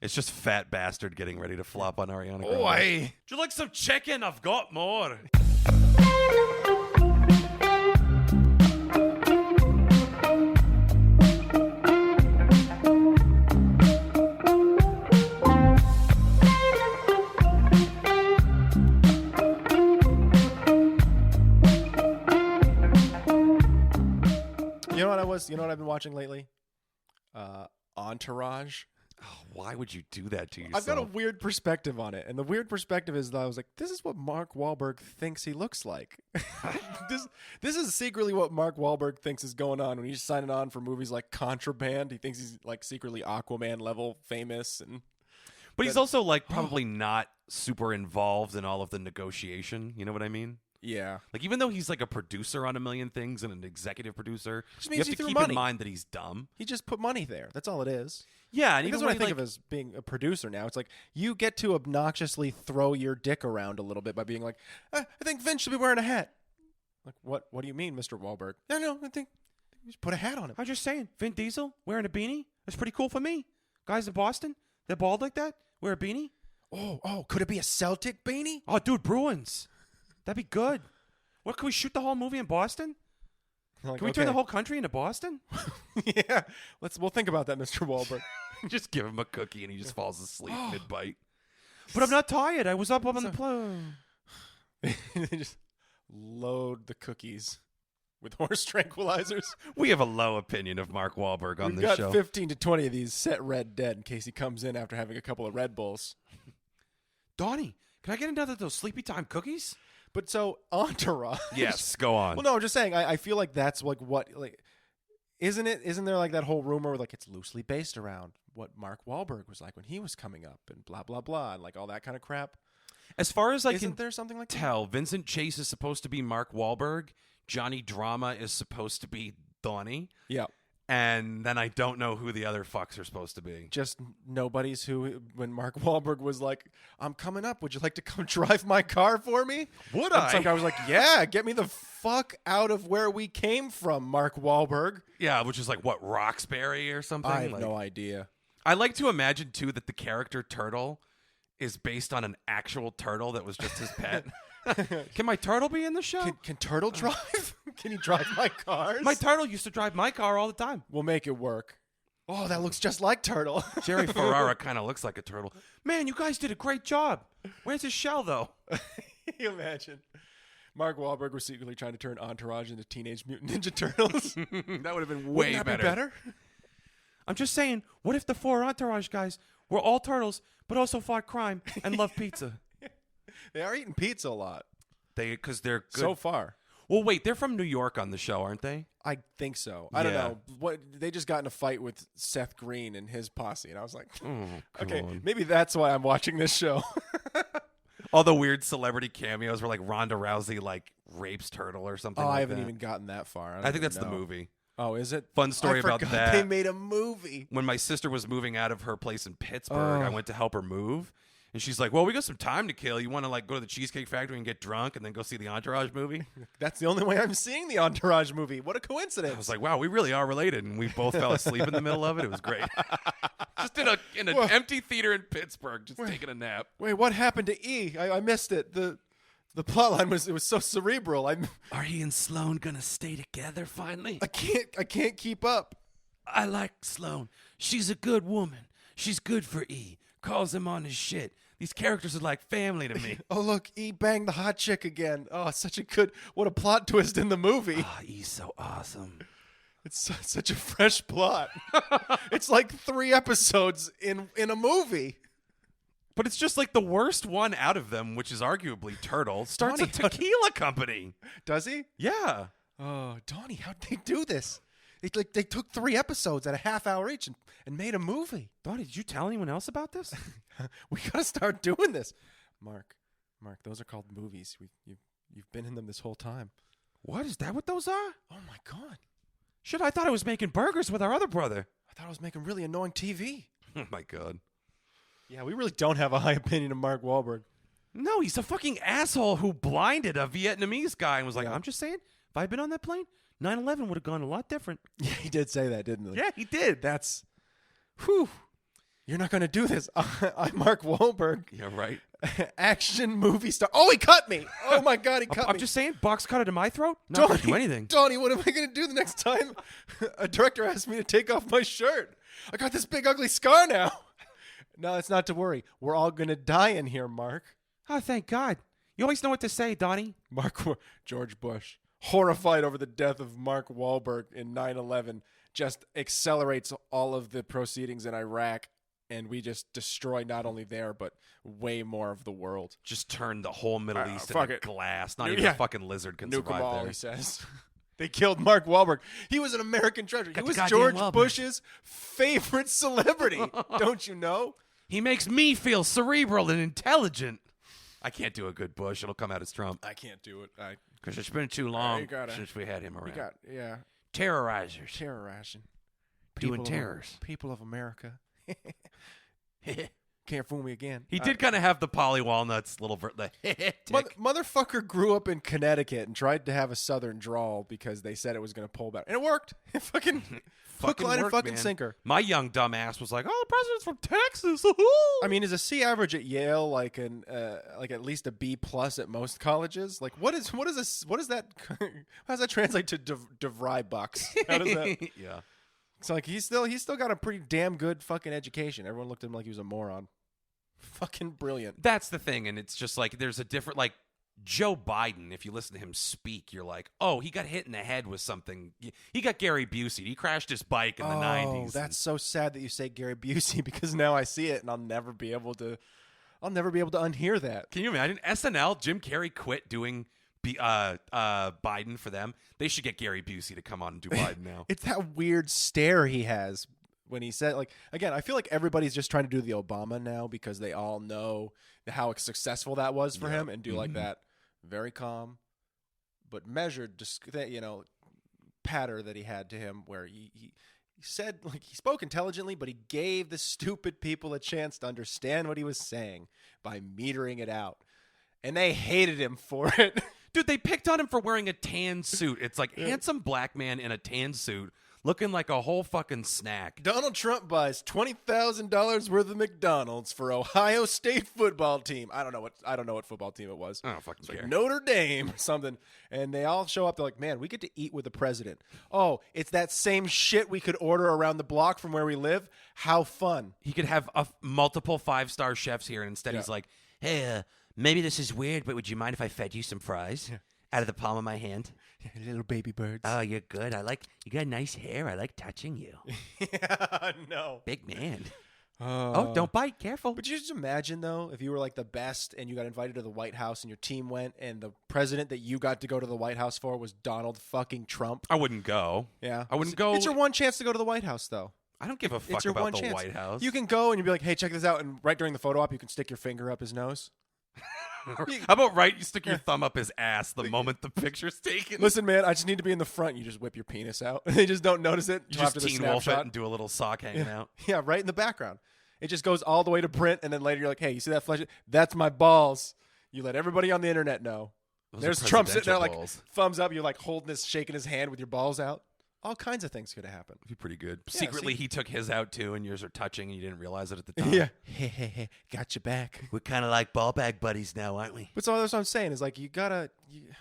It's just fat bastard getting ready to flop on Ariana Grande. Oi! Do you like some chicken? I've got more. You know what I've been watching lately? Entourage. Oh, why would you do that to yourself? I've got a weird perspective on it, and the weird perspective is that I was like, this is what Mark Wahlberg thinks he looks like. This is secretly what Mark Wahlberg thinks is going on when he's signing on for movies like Contraband. He thinks he's like secretly Aquaman level famous, but he's also like probably not super involved in all of the negotiation. You know what I mean? Yeah. Like, even though he's like a producer on a million things and an executive producer, just you means have to he keep threw money in mind that he's dumb. He just put money there. That's all it is. Yeah, and that's even what I think like, of as being a producer now. It's like you get to obnoxiously throw your dick around a little bit by being like, I think Vince should be wearing a hat. Like, what do you mean, Mr. Wahlberg? No, I think you should put a hat on him. I'm just saying, Vin Diesel wearing a beanie, that's pretty cool for me. Guys in Boston, they're bald like that, wear a beanie. Oh, could it be a Celtic beanie? Oh, dude, Bruins. That'd be good. What, can we shoot the whole movie in Boston? Like, can we turn the whole country into Boston? Yeah. We'll think about that, Mr. Wahlberg. Just give him a cookie and he just falls asleep mid-bite. But I'm not tired. I was up on the plane. They just load the cookies with horse tranquilizers. We have a low opinion of Mark Wahlberg on this show. We've got 15 to 20 of these set red dead in case he comes in after having a couple of Red Bulls. Donnie, can I get another of those Sleepy Time cookies? But so Entourage. Yes, go on. Well, no, I'm just saying. I feel like that's like what isn't it? Isn't there like that whole rumor like it's loosely based around what Mark Wahlberg was like when he was coming up and blah blah blah and like all that kind of crap. As far as I Isn't can there something like tell, Vincent Chase is supposed to be Mark Wahlberg. Johnny Drama is supposed to be Donnie. Yeah. And then I don't know who the other fucks are supposed to be. Just nobodies who, when Mark Wahlberg was like, I'm coming up, would you like to come drive my car for me? Would and I? Some guy was like, yeah, get me the fuck out of where we came from, Mark Wahlberg. Yeah, which is like, what, Roxbury or something? I have no idea. I like to imagine, too, that the character Turtle is based on an actual turtle that was just his pet. Can my turtle be in the show? Can Turtle drive? Can he drive my cars? My turtle used to drive my car all the time. We'll make it work. Oh, that looks just like Turtle. Jerry Ferrara kind of looks like a turtle. Man, you guys did a great job. Where's his shell, though? Can you imagine? Mark Wahlberg was secretly trying to turn Entourage into Teenage Mutant Ninja Turtles. That would have been Wouldn't way that better. be better? I'm just saying, what if the 4 Entourage guys were all turtles, but also fought crime and love pizza? They are eating pizza a lot. Because they're good. So far. Well, wait, they're from New York on the show, aren't they? I think so. I don't know. They just got in a fight with Seth Green and his posse, and I was like, okay, maybe that's why I'm watching this show. All the weird celebrity cameos where like Ronda Rousey like rapes Turtle or something. I haven't even gotten that far. I think that's the movie. Oh, is it? Fun story about that. They made a movie. When my sister was moving out of her place in Pittsburgh, I went to help her move. And she's like, well, we got some time to kill. You want to like go to the Cheesecake Factory and get drunk and then go see the Entourage movie? That's the only way I'm seeing the Entourage movie. What a coincidence. I was like, wow, we really are related. And we both fell asleep in the middle of it. It was great. Just in an empty theater in Pittsburgh, just taking a nap. Wait, what happened to E? I missed it. The plot line was so cerebral. Are he and Sloane going to stay together finally? I can't keep up. I like Sloane. She's a good woman. She's good for E. Calls him on his shit. These characters are like family to me. Oh, look, E banged the hot chick again. Oh, what a plot twist in the movie. Oh, E's so awesome. It's such a fresh plot. It's like 3 episodes in a movie. But it's just like the worst one out of them, which is arguably Turtle, starts a tequila company. Does he? Yeah. Oh, Donnie, how'd they do this? They took 3 episodes at a half hour each and made a movie. Donnie, did you tell anyone else about this? We gotta start doing this. Mark, those are called movies. You've been in them this whole time. What? Is that what those are? Oh my God. Shit, I thought I was making burgers with our other brother. I thought I was making really annoying TV. Oh my God. Yeah, we really don't have a high opinion of Mark Wahlberg. No, he's a fucking asshole who blinded a Vietnamese guy and was like, I'm just saying, if I'd been on that plane, 9/11 would have gone a lot different. Yeah, he did say that, didn't he? Yeah, he did. That's, whew. You're not going to do this. I'm Mark Wahlberg. Yeah, right. Action movie star. Oh, he cut me. Oh, my God, he cut me. I'm just saying, box cut into my throat? Not going to do anything. Donnie, what am I going to do the next time a director asks me to take off my shirt? I got this big, ugly scar now. No, it's not to worry. We're all going to die in here, Mark. Oh, thank God. You always know what to say, Donnie. George Bush, horrified over the death of Mark Wahlberg in 9/11, just accelerates all of the proceedings in Iraq, and we just destroy not only there, but way more of the world. Just turn the whole Middle East into glass. Not even a fucking lizard can Nuke survive them all, there. he says. They killed Mark Wahlberg. He was an American treasure. He was George Bush's favorite celebrity. Don't you know? He makes me feel cerebral and intelligent. I can't do a good Bush. It'll come out as Trump. I can't do it. Because it's been too long since we had him around. Terrorizers. Terrorizing. Doing terrors. People of America. Can't fool me again. He did kind of have the Polly Walnuts little motherfucker grew up in Connecticut and tried to have a southern drawl because they said it was going to pull back. And it worked. It fucking hook, line, and fucking sinker. My young dumbass was like, oh, the president's from Texas. I mean, is a C average at Yale like at least a B plus at most colleges? Like, what is that? How does that translate to DeVry bucks? How does that? Yeah. It's like he's still got a pretty damn good fucking education. Everyone looked at him like he was a moron. Fucking brilliant. That's the thing, and it's just like there's a different, like Joe Biden, if you listen to him speak, you're like, oh, he got hit in the head with something. He got Gary Busey. He crashed his bike in the 90s. Oh, that's so sad that you say Gary Busey because now I see it and I'll never be able to unhear that. Can you imagine? SNL, Jim Carrey quit doing Biden for them. They should get Gary Busey to come on and do Biden now. It's that weird stare he has when he said, like, again, I feel like everybody's just trying to do the Obama now because they all know how successful that was for him and do like that very calm but measured, patter that he had to him where he said, like, he spoke intelligently, but he gave the stupid people a chance to understand what he was saying by metering it out. And they hated him for it. Dude, they picked on him for wearing a tan suit. It's like handsome black man in a tan suit looking like a whole fucking snack. Donald Trump buys $20,000 worth of McDonald's for Ohio State football team. I don't know what football team it was. I don't fucking care. Like Notre Dame or something. And they all show up. They're like, man, we get to eat with the president. Oh, it's that same shit we could order around the block from where we live. How fun. He could have multiple 5-star chefs here, and instead he's like, hey, maybe this is weird, but would you mind if I fed you some fries out of the palm of my hand? Little baby birds. Oh, you're good. You got nice hair. I like touching you. Yeah, no. Big man. Oh, don't bite. Careful. But you just imagine, though, if you were like the best and you got invited to the White House and your team went and the president that you got to go to the White House for was Donald fucking Trump. I wouldn't go. Yeah. I wouldn't go. It's your one chance to go to the White House, though. I don't give a fuck about the White House. You can go and you'll be like, hey, check this out. And right during the photo op, you can stick your finger up his nose. How about you stick your thumb up his ass the moment the picture's taken? Listen, man, I just need to be in the front. You just whip your penis out. They just don't notice it. You just Teen Wolf it and do a little sock hanging out. Yeah, right in the background. It just goes all the way to print, and then later you're like, hey, you see that flesh? That's my balls. You let everybody on the internet know. There's Trump sitting there like thumbs up. You're like holding this, shaking his hand with your balls out. All kinds of things could have happened. It'd be pretty good. Yeah, secretly, he took his out too, and yours are touching, and you didn't realize it at the time. Yeah. Hey, got your back. We're kind of like ball bag buddies now, aren't we? But so that's what I'm saying is like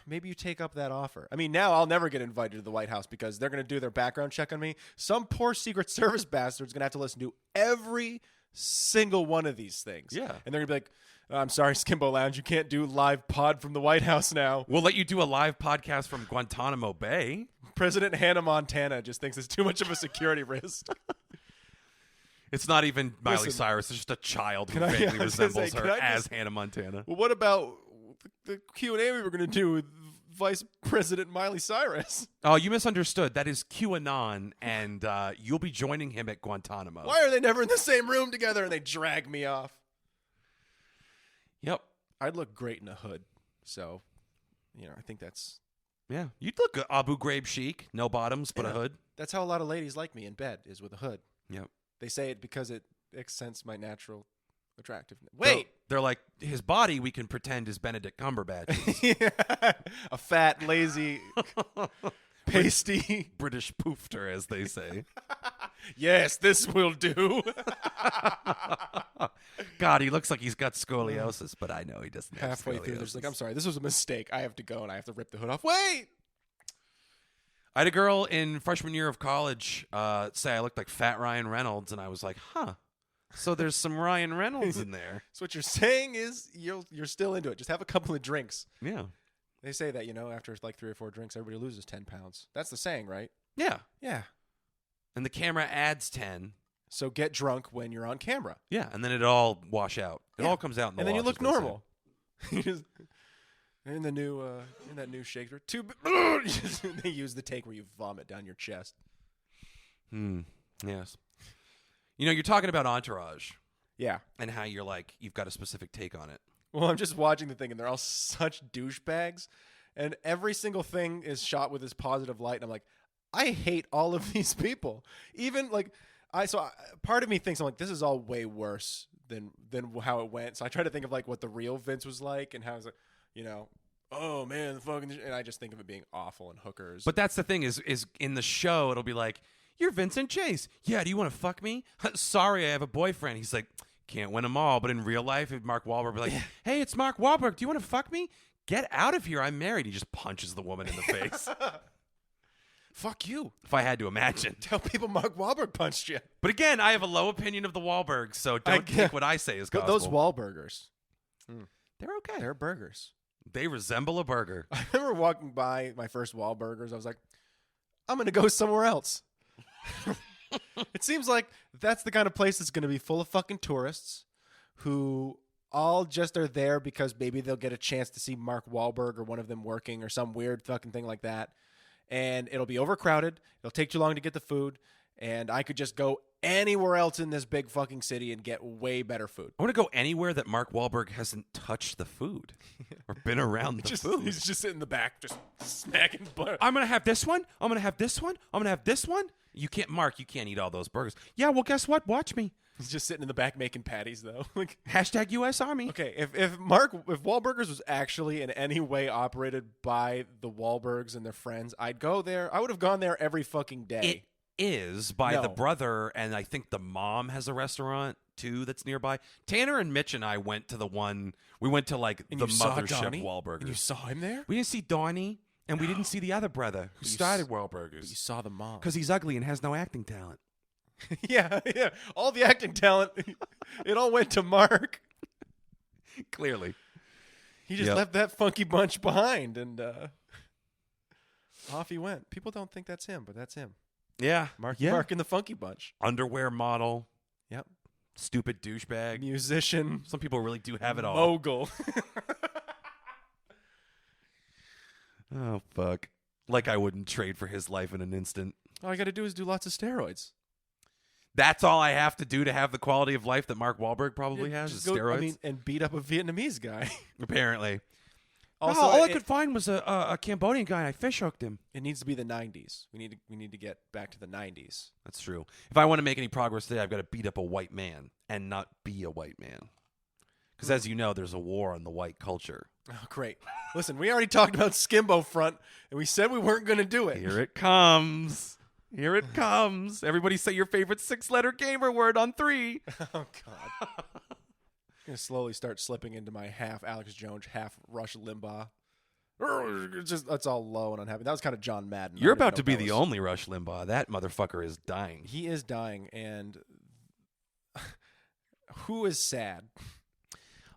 maybe you take up that offer. I mean, now I'll never get invited to the White House because they're going to do their background check on me. Some poor Secret Service bastard's going to have to listen to every single one of these things. Yeah. And they're going to be like, I'm sorry, Skimbo Lounge, you can't do live pod from the White House now. We'll let you do a live podcast from Guantanamo Bay. President Hannah Montana just thinks it's too much of a security risk. It's not even Miley Cyrus. It's just a child who vaguely resembles her as Hannah Montana. Well, what about the Q&A we were going to do with Vice President Miley Cyrus? Oh, you misunderstood. That is QAnon, and you'll be joining him at Guantanamo. Why are they never in the same room together and they drag me off? Yep. I'd look great in a hood. So, I think that's... Yeah. You'd look Abu Ghraib chic. No bottoms, but a hood. That's how a lot of ladies like me in bed, is with a hood. Yep. They say it because it accents my natural attractiveness. Wait! They're like, his body we can pretend is Benedict Cumberbatch. Yeah. A fat, lazy, pasty... British poofter, as they say. Yes, this will do. God, he looks like he's got scoliosis, but I know he doesn't have Halfway scoliosis. through, there's like, I'm sorry, this was a mistake. I have to go, and I have to rip the hood off. Wait! I had a girl in freshman year of college say I looked like Fat Ryan Reynolds, and I was like, huh. So there's some Ryan Reynolds in there. So what you're saying is you're still into it. Just have a couple of drinks. Yeah. They say that, after like 3 or 4 drinks, everybody loses 10 pounds. That's the saying, right? Yeah. Yeah. And the camera adds 10. So get drunk when you're on camera. Yeah, and then it all wash out. It all comes out in the and then you wash, look as they say. normal. You just- in the new in that new Shakespeare, they use the take where you vomit down your chest. Yes. You're talking about Entourage Yeah. and how you've got a specific take on it. Well, I'm just watching the thing, and they're all such douchebags, and every single thing is shot with this positive light, and I'm like, I hate all of these people. Even like part of me thinks, I'm like, this is all way worse than how it went. So I try to think of like what the real Vince was like, and how it's like, oh man, the fucking, and I just think of it being awful and hookers. But that's the thing is in the show it'll be like, you're Vincent Chase. Yeah, do you want to fuck me? Sorry, I have a boyfriend. He's like, can't win them all. But in real life, Mark Wahlberg would be like, hey, it's Mark Wahlberg. Do you want to fuck me? Get out of here. I'm married. He just punches the woman in the face. Fuck you. If I had to imagine. Tell people Mark Wahlberg punched you. But again, I have a low opinion of the Wahlbergs, so don't take what I say as But gospel. those Wahlburgers, they're okay. they're burgers. They resemble a burger. I remember walking by my first Wahlburgers. I was like, I'm going to go somewhere else. It seems like that's the kind of place that's going to be full of fucking tourists who all just are there because maybe they'll get a chance to see Mark Wahlberg or one of them working or some weird fucking thing like that. And it'll be overcrowded. It'll take too long to get the food. And I could just go anywhere else in this big fucking city and get way better food. I want to go anywhere that Mark Wahlberg hasn't touched the food or been around the food. He's just sitting in the back, just smacking butter. I'm going to have this one. I'm going to have this one. I'm going to have this one. You can't, Mark, you can't eat all those burgers. Yeah, well, guess what? Watch me. He's just sitting in the back making patties, though. Like, Hashtag U.S. Army. okay, if Wahlburgers was actually in any way operated by the Wahlbergs and their friends, I'd go there. I would have gone there every fucking day. It is by No. the brother, and I think the mom has a restaurant, too, that's nearby. Tanner and Mitch and I went to the one, we went to, like, And the you saw mothership Donnie? Wahlburgers. And you saw him there? We didn't see Donnie, and we didn't see the other brother who you started But you Wahlburgers. saw the mom. Because he's ugly and has no acting talent. yeah. All the acting talent, it all went to Mark. Clearly. He just Yep. left that funky bunch behind, and off he went. People don't think that's him, but that's him. Yeah. Mark in the funky bunch. Underwear model. Yep. Stupid douchebag. Musician. Some people really do have it all. Mogul. Oh, fuck. Like I wouldn't trade for his life in an instant. All I got to do is do lots of steroids. That's all I have to do to have the quality of life that Mark Wahlberg probably has is Just go- steroids. and beat up a Vietnamese guy. Apparently. Also, all I it- could find was a Cambodian guy, and I fish hooked him. It needs to be the 90s. We need to get back to the 90s. That's true. If I want to make any progress today, I've got to beat up a white man and not be a white man. Because as you know, there's a war on the white culture. Oh, great. Listen, we already talked about Skimbo Front, and we said we weren't going to do it. Here it comes. Here it comes. Everybody say your favorite 6-letter gamer word on 3. Oh, God. I'm going to slowly start slipping into my half Alex Jones, half Rush Limbaugh. That's all low and unhappy. That was kind of John Madden. You're I didn't about know to be that the was- only Rush Limbaugh. That motherfucker is dying. He is dying, and who is sad?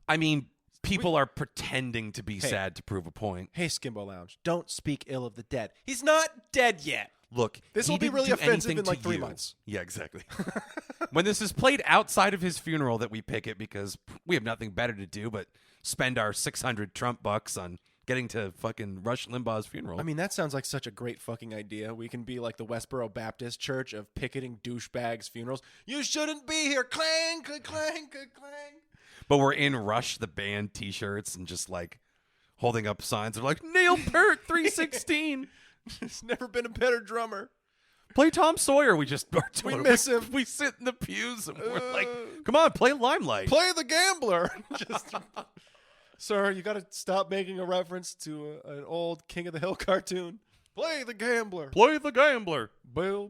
I mean, people are pretending to be sad to prove a point. Hey, Skimbo Lounge, don't speak ill of the dead. He's not dead yet. Look, This he will be didn't really do offensive anything in like to 3 you. months. Yeah, exactly. When this is played outside of his funeral that we pick it because we have nothing better to do but spend our 600 Trump bucks on getting to fucking Rush Limbaugh's funeral. I mean, that sounds like such a great fucking idea. We can be like the Westboro Baptist Church of picketing douchebags' funerals. You shouldn't be here. Clang, clang, clang, clang. But we're in Rush the band T-shirts and just like holding up signs. They're like, Neil Peart 316. There's never been a better drummer. Play Tom Sawyer. We just are We doing- miss him. We sit in the pews and we're like, come on, play Limelight. Play the gambler. Just, sir, you got to stop making a reference to an old King of the Hill cartoon. Play the gambler. Play the gambler. Bill.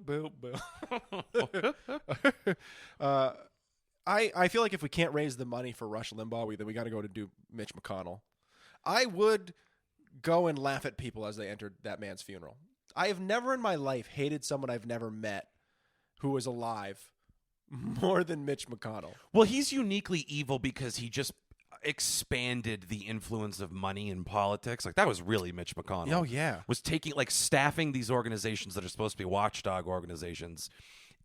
I feel like if we can't raise the money for Rush Limbaugh, then we got to go to do Mitch McConnell. I would go and laugh at people as they entered that man's funeral. I have never in my life hated someone I've never met who was alive more than Mitch McConnell. Well, he's uniquely evil because he just expanded the influence of money in politics. Like, that was really Mitch McConnell. Oh, yeah. Was taking, like, staffing these organizations that are supposed to be watchdog organizations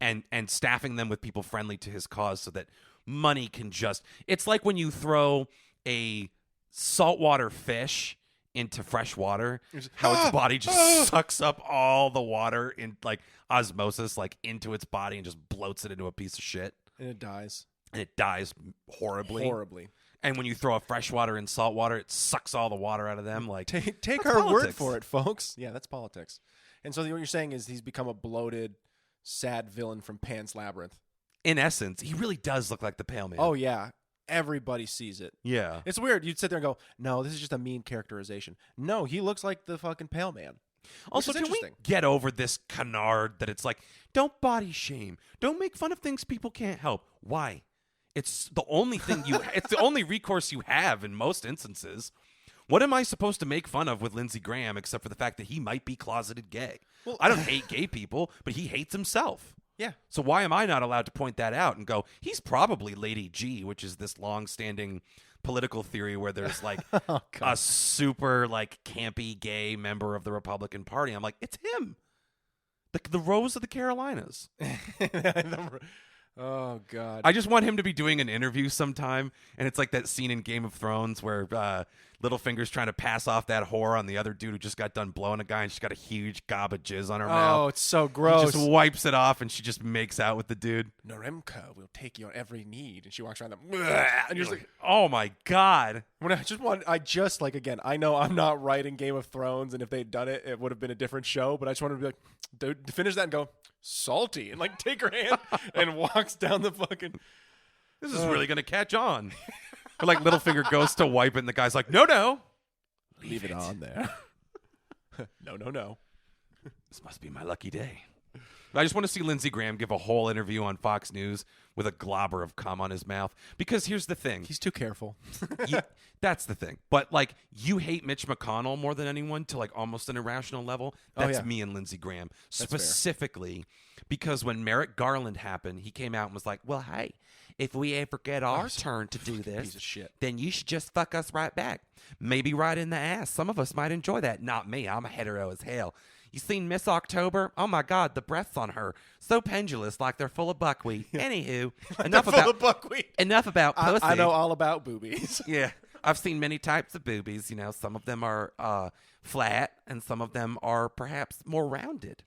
and staffing them with people friendly to his cause so that money can just... It's like when you throw a saltwater fish into fresh water, how its body just sucks up all the water in like osmosis, like into its body and just bloats it into a piece of shit. And it dies. And it dies horribly. Horribly. And when you throw a fresh water in salt water, it sucks all the water out of them. Like, take our word for it, folks. Yeah, that's politics. And so what you're saying is he's become a bloated, sad villain from Pan's Labyrinth. In essence, he really does look like the Pale Man. Oh, yeah. Everybody sees it. Yeah. It's weird. You'd sit there and go, no, this is just a mean characterization. No, he looks like the fucking Pale Man. Also, can we get over this canard that it's like, don't body shame. Don't make fun of things people can't help. Why? It's the only thing it's the only recourse you have in most instances. What am I supposed to make fun of with Lindsey Graham except for the fact that he might be closeted gay? Well, I don't hate gay people, but he hates himself. Yeah. So why am I not allowed to point that out and go, he's probably Lady G, which is this long-standing political theory where there's like a super like campy gay member of the Republican Party. I'm like, it's him. The Rose of the Carolinas. Oh, God. I just want him to be doing an interview sometime, and it's like that scene in Game of Thrones where Littlefinger's trying to pass off that whore on the other dude who just got done blowing a guy, and she's got a huge gob of jizz on her mouth. Oh, it's so gross. He just wipes it off, and she just makes out with the dude. Naremka will take your every need. And she walks around and you're just like, oh, my God. When again, I know I'm not writing Game of Thrones, and if they'd done it, it would have been a different show, but I just wanted to be like, to finish that and go, salty, and like take her hand and walks down the fucking... This is really going to catch on. But like Littlefinger goes to wipe it, and the guy's like, no. Leave it on there. No. This must be my lucky day. I just want to see Lindsey Graham give a whole interview on Fox News with a globber of cum on his mouth. Because here's the thing. He's too careful. That's the thing. But like, you hate Mitch McConnell more than anyone to like almost an irrational level. That's me and Lindsey Graham. That's specifically because when Merrick Garland happened, he came out and was like, well, hey, if we ever get our turn to do this, piece of shit, then you should just fuck us right back. Maybe right in the ass. Some of us might enjoy that. Not me. I'm a hetero as hell. You seen Miss October? Oh, my God, the breasts on her. So pendulous, like they're full of buckwheat. Anywho, enough about pussy. I know all about boobies. Yeah. I've seen many types of boobies. You know, some of them are flat, and some of them are perhaps more rounded.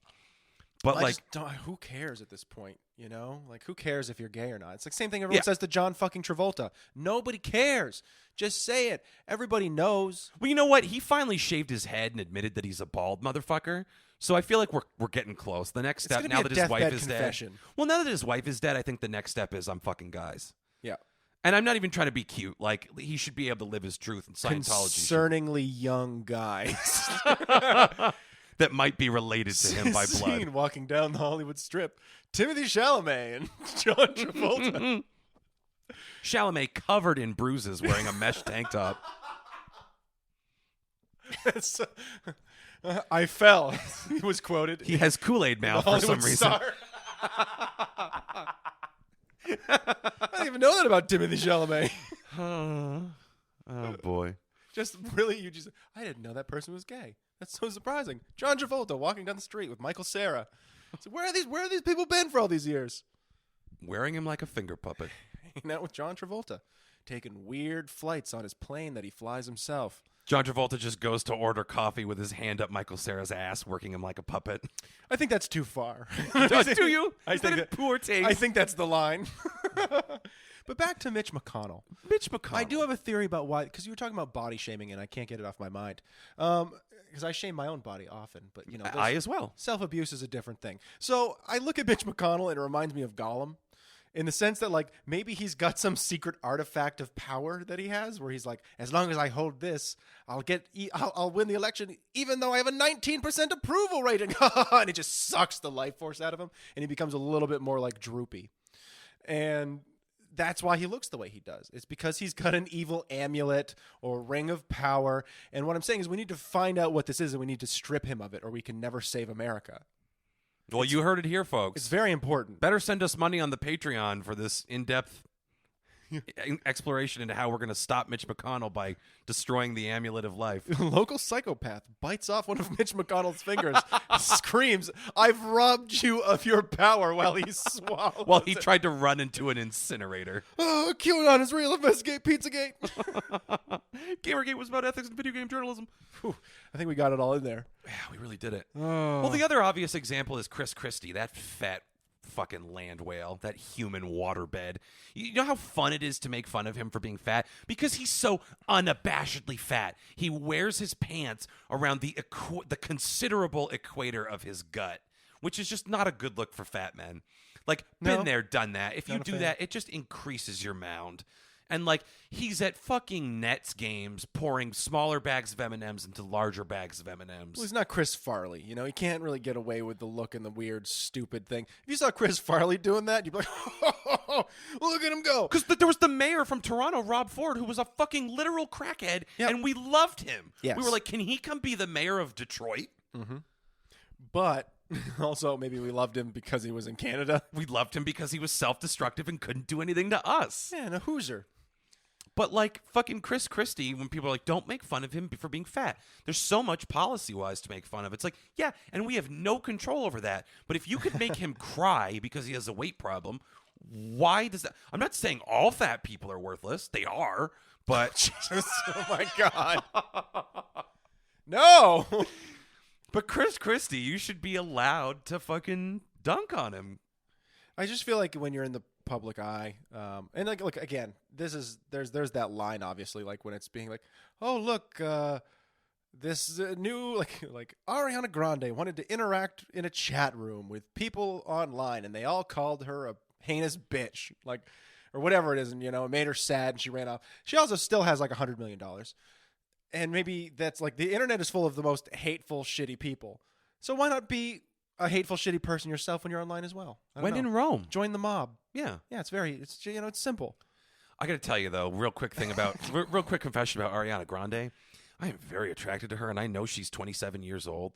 But who cares at this point? You know, like who cares if you're gay or not? It's like the same thing everyone says to John fucking Travolta. Nobody cares. Just say it. Everybody knows. Well, you know what? He finally shaved his head and admitted that he's a bald motherfucker. So I feel like we're getting close. The next step, now that his wife is dead. Well, now that his wife is dead, I think the next step is I'm fucking guys. Yeah. And I'm not even trying to be cute. Like, he should be able to live his truth in Scientology. Concerningly young guys. That might be related to him by blood. Walking down the Hollywood Strip. Timothy Chalamet and John Travolta. Chalamet covered in bruises wearing a mesh tank top. I fell. He was quoted. He has Kool-Aid mouth for some reason. I didn't even know that about Timothy Chalamet. Oh, boy. I didn't know that person was gay. That's so surprising. John Travolta walking down the street with Michael Cera. So where are these people been for all these years? Wearing him like a finger puppet. Hanging out with John Travolta. Taking weird flights on his plane that he flies himself. John Travolta just goes to order coffee with his hand up Michael Cera's ass, working him like a puppet. I think that's too far. Do you? I think poor taste. I think that's the line. But back to Mitch McConnell. I do have a theory about why, because you were talking about body shaming, and I can't get it off my mind. Because I shame my own body often, but you know, I as well. Self-abuse is a different thing. So I look at Mitch McConnell, and it reminds me of Gollum. in the sense that, like, maybe he's got some secret artifact of power that he has where he's like, as long as I hold this, I'll win the election even though I have a 19% approval rating. And it just sucks the life force out of him, and he becomes a little bit more like droopy. And that's why he looks the way he does. It's because he's got an evil amulet or ring of power. And what I'm saying is we need to find out what this is, and we need to strip him of it, or we can never save America. Well, you heard it here, folks. It's very important. Better send us money on the Patreon for this in-depth exploration into how we're going to stop Mitch McConnell by destroying the amulet of life. Local psychopath bites off one of Mitch McConnell's fingers, screams, "I've robbed you of your power," while he swallows While he tried to run into an incinerator. Oh, QAnon is real. Investigate Pizzagate. Gamergate was about ethics and video game journalism. Whew, I think we got it all in there. Yeah, we really did it. Oh. Well, the other obvious example is Christie, that fat fucking land whale, that human waterbed. You know how fun it is to make fun of him for being fat? Because he's so unabashedly fat. He wears his pants around the considerable equator of his gut, which is just not a good look for fat men. Like, been there, done that. If you do that, it just increases your mound. And, like, he's at fucking Nets games pouring smaller bags of M&Ms into larger bags of M&Ms. Well, he's not Chris Farley. You know, he can't really get away with the look and the weird, stupid thing. If you saw Chris Farley doing that, you'd be like, oh, look at him go. Because there was the mayor from Toronto, Rob Ford, who was a fucking literal crackhead, and we loved him. Yes. We were like, can he come be the mayor of Detroit? Mm-hmm. But also maybe we loved him because he was in Canada. We loved him because he was self-destructive and couldn't do anything to us. Yeah, and a Hoosier. But, like, fucking Christie, when people are like, don't make fun of him for being fat. There's so much policy-wise to make fun of. It's like, yeah, and we have no control over that. But if you could make him cry because he has a weight problem, why does that? I'm not saying all fat people are worthless. They are. But, Jesus, oh, my God. No. But Christie, you should be allowed to fucking dunk on him. I just feel like when you're in the public eye, and like, look, again, there's that line, obviously, like when it's being like, oh, look, this new like Ariana Grande wanted to interact in a chat room with people online, and they all called her a heinous bitch, like, or whatever it is, and, you know, it made her sad, and she ran off. She also still has like $100 million, and maybe that's like, the internet is full of the most hateful, shitty people. So why not be a hateful, shitty person yourself when you're online as well? When in Rome, join the mob. Yeah, it's it's simple. I got to tell you though, real quick confession about Ariana Grande. I am very attracted to her, and I know she's 27 years old,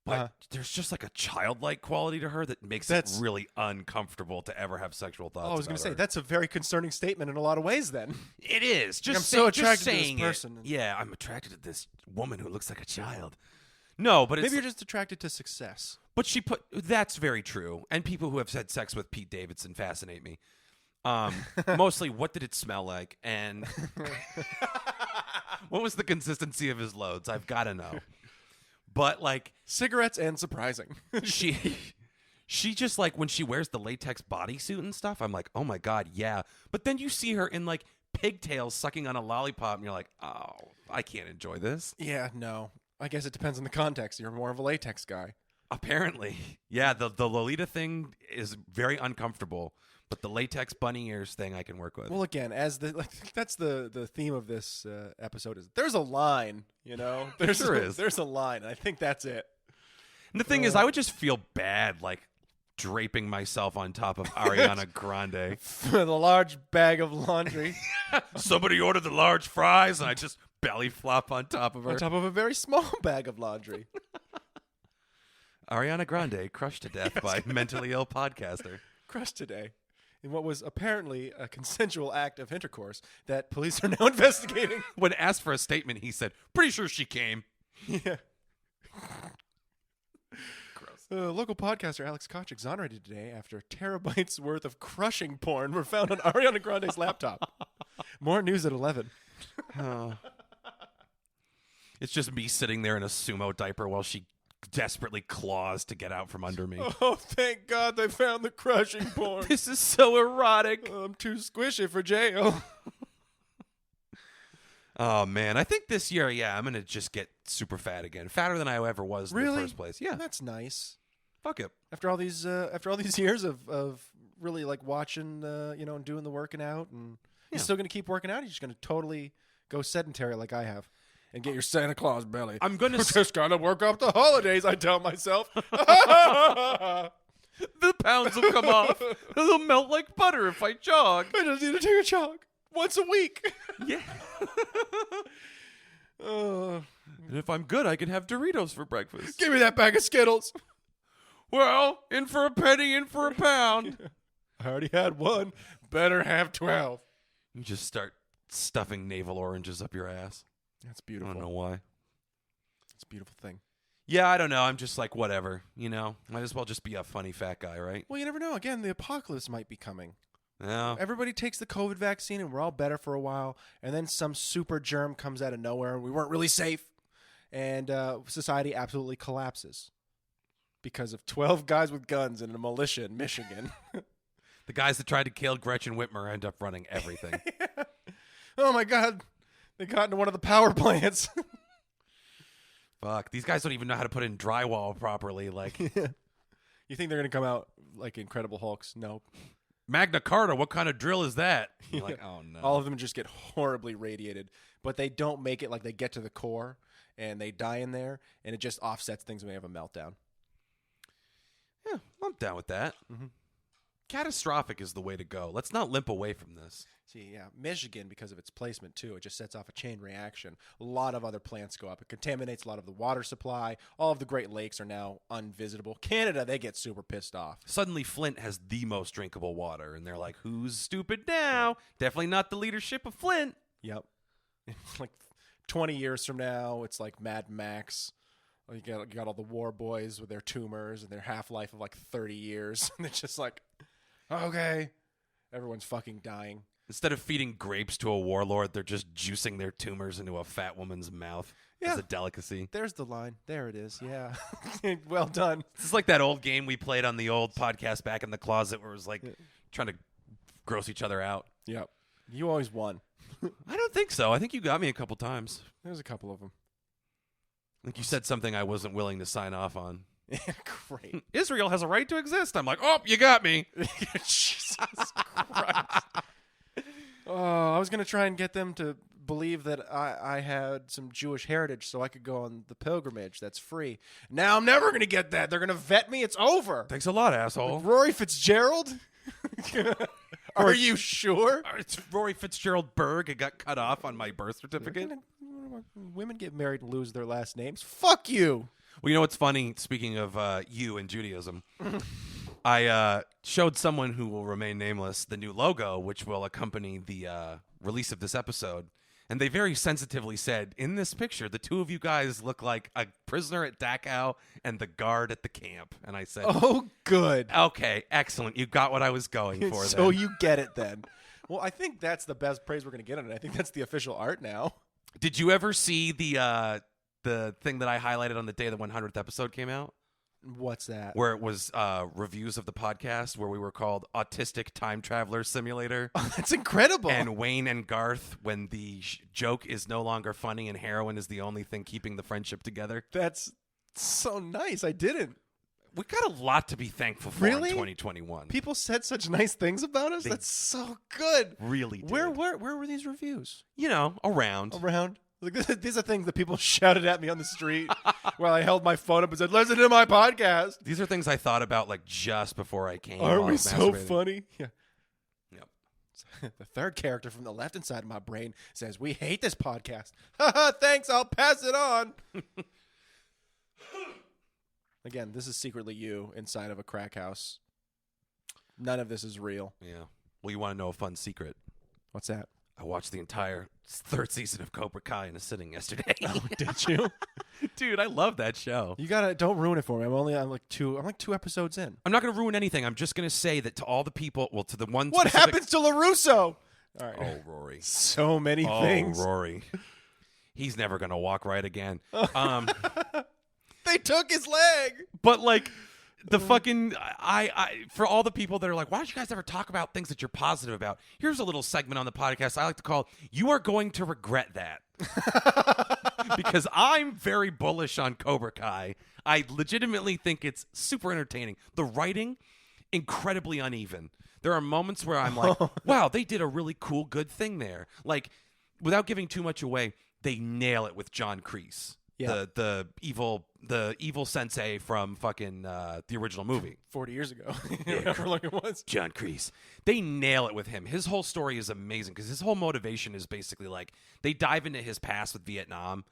but there's just like a childlike quality to her that makes it really uncomfortable to ever have sexual thoughts. I was going to say that's a very concerning statement in a lot of ways. Then it is. Just I'm so attracted to this person. Yeah, I'm attracted to this woman who looks like a child. No, but maybe you're just attracted to success. But that's very true. And people who have had sex with Pete Davidson fascinate me. Mostly, what did it smell like? And what was the consistency of his loads? I've got to know. But, like, cigarettes and surprising. she just, like, when she wears the latex bodysuit and stuff, I'm like, oh my God, yeah. But then you see her in, like, pigtails sucking on a lollipop, and you're like, oh, I can't enjoy this. Yeah, no. I guess it depends on the context. You're more of a latex guy. Apparently. Yeah, the Lolita thing is very uncomfortable, but the latex bunny ears thing I can work with. Well, again, that's the theme of this episode is there's a line, you know? There's a line, and I think that's it. And the thing is, I would just feel bad, like, draping myself on top of Ariana Grande. The large bag of laundry. Somebody ordered the large fries, and I just belly flop on top of her. On top of a very small bag of laundry. Ariana Grande crushed to death by mentally ill podcaster. Crushed today in what was apparently a consensual act of intercourse that police are now investigating. When asked for a statement, he said, pretty sure she came. Yeah. Gross. Local podcaster Alex Koch exonerated today after terabytes worth of crushing porn were found on Ariana Grande's laptop. More news at 11. It's just me sitting there in a sumo diaper while she desperately claws to get out from under me. Oh, thank God they found the crushing porn. This is so erotic. I'm too squishy for jail. Oh, man. I think this year, I'm going to just get super fat again. Fatter than I ever was in the first place. Yeah. That's nice. Fuck it. After all these years of really like watching, and doing the working out, and he's still going to keep working out. He's just going to totally go sedentary like I have. And get your Santa Claus belly. I'm going to just got to work up the holidays, I tell myself. The pounds will come off. They'll melt like butter if I jog. I just need to take a jog once a week. Yeah. And if I'm good, I can have Doritos for breakfast. Give me that bag of Skittles. Well, in for a penny, in for a pound. I already had one. Better have 12. You just start stuffing navel oranges up your ass. That's beautiful. I don't know why. It's a beautiful thing. Yeah, I don't know. I'm just like, whatever. Might as well just be a funny fat guy, right? Well, you never know. Again, the apocalypse might be coming. Yeah. Everybody takes the COVID vaccine and we're all better for a while. And then some super germ comes out of nowhere and we weren't really safe. And society absolutely collapses because of 12 guys with guns in a militia in Michigan. The guys that tried to kill Gretchen Whitmer end up running everything. Yeah. Oh, my God. They got into one of the power plants. Fuck. These guys don't even know how to put in drywall properly. Like, You think they're going to come out like Incredible Hulks? Nope. Magna Carta, what kind of drill is that? You're like, oh, no. All of them just get horribly radiated, but they don't make it like they get to the core and they die in there, and it just offsets things when they have a meltdown. Yeah, I'm down with that. Mm-hmm. Catastrophic is the way to go. Let's not limp away from this. See, yeah, Michigan, because of its placement, too, it just sets off a chain reaction. A lot of other plants go up. It contaminates a lot of the water supply. All of the Great Lakes are now unvisitable. Canada, they get super pissed off. Suddenly, Flint has the most drinkable water, and they're like, who's stupid now? Definitely not the leadership of Flint. Yep. Like 20 years from now, it's like Mad Max. You got all the war boys with their tumors and their half-life of like 30 years. And they're just like, okay. Everyone's fucking dying. Instead of feeding grapes to a warlord, they're just juicing their tumors into a fat woman's mouth as a delicacy. There's the line. There it is. Yeah. Well done. This is like that old game we played on the old podcast Back in the Closet where it was like trying to gross each other out. Yep. You always won. I don't think so. I think you got me a couple times. There's a couple of them. I think you said something I wasn't willing to sign off on. Yeah, great. Israel has a right to exist. I'm like, oh, you got me. Jesus Christ. Oh, I was going to try and get them to believe that I had some Jewish heritage so I could go on the pilgrimage. That's free. Now I'm never going to get that. They're going to vet me. It's over. Thanks a lot, asshole. Like Rory Fitzgerald? Are you sure? It's Rory Fitzgerald Berg. It got cut off on my birth certificate. Women get married and lose their last names. Fuck you. Well, you know what's funny? Speaking of you and Judaism, I showed someone who will remain nameless the new logo, which will accompany the release of this episode. And they very sensitively said, in this picture, the two of you guys look like a prisoner at Dachau and the guard at the camp. And I said, oh, good. Okay, excellent. You got what I was going for so then. You get it then. Well, I think that's the best praise we're going to get on it. I think that's the official art now. Did you ever see the thing that I highlighted on the day the 100th episode came out? What's that? Where it was reviews of the podcast where we were called Autistic Time Traveler Simulator. Oh, that's incredible. And Wayne and Garth, when the joke is no longer funny and heroin is the only thing keeping the friendship together. That's so nice. I didn't. We got a lot to be thankful for in 2021. People said such nice things about us. That's so good. Really did. Where were these reviews? You know, around. Like, these are things that people shouted at me on the street while I held my phone up and said, listen to my podcast. These are things I thought about like just before I came. Aren't we so funny? Yeah. Yep. The third character from the left hand side of my brain says, we hate this podcast. Thanks, I'll pass it on. Again, this is secretly you inside of a crack house. None of this is real. Yeah. Well, you want to know a fun secret? What's that? I watched the entire third season of Cobra Kai in a sitting yesterday. Oh, did you? Dude, I love that show. You don't ruin it for me. I'm like two episodes in. I'm not going to ruin anything. I'm just going to say that to all the people, to the one What happens to LaRusso? All right. Oh, Rory. So many things. Oh, Rory. He's never going to walk right again. They took his leg. But like the fucking I for all the people that are like, why don't you guys ever talk about things that you're positive about? Here's a little segment on the podcast I like to call "You Are Going to Regret That." Because I'm very bullish on Cobra Kai. I legitimately think it's super entertaining. The writing, incredibly uneven. there are moments where I'm like, wow, they did a really cool, good thing there. Like, without giving too much away, they nail it with John Kreese. Yeah. The evil sensei from fucking the original movie 40 years ago. However long it was. John Kreese. They nail it with him. His whole story is amazing because his whole motivation is basically like they dive into his past with Vietnam.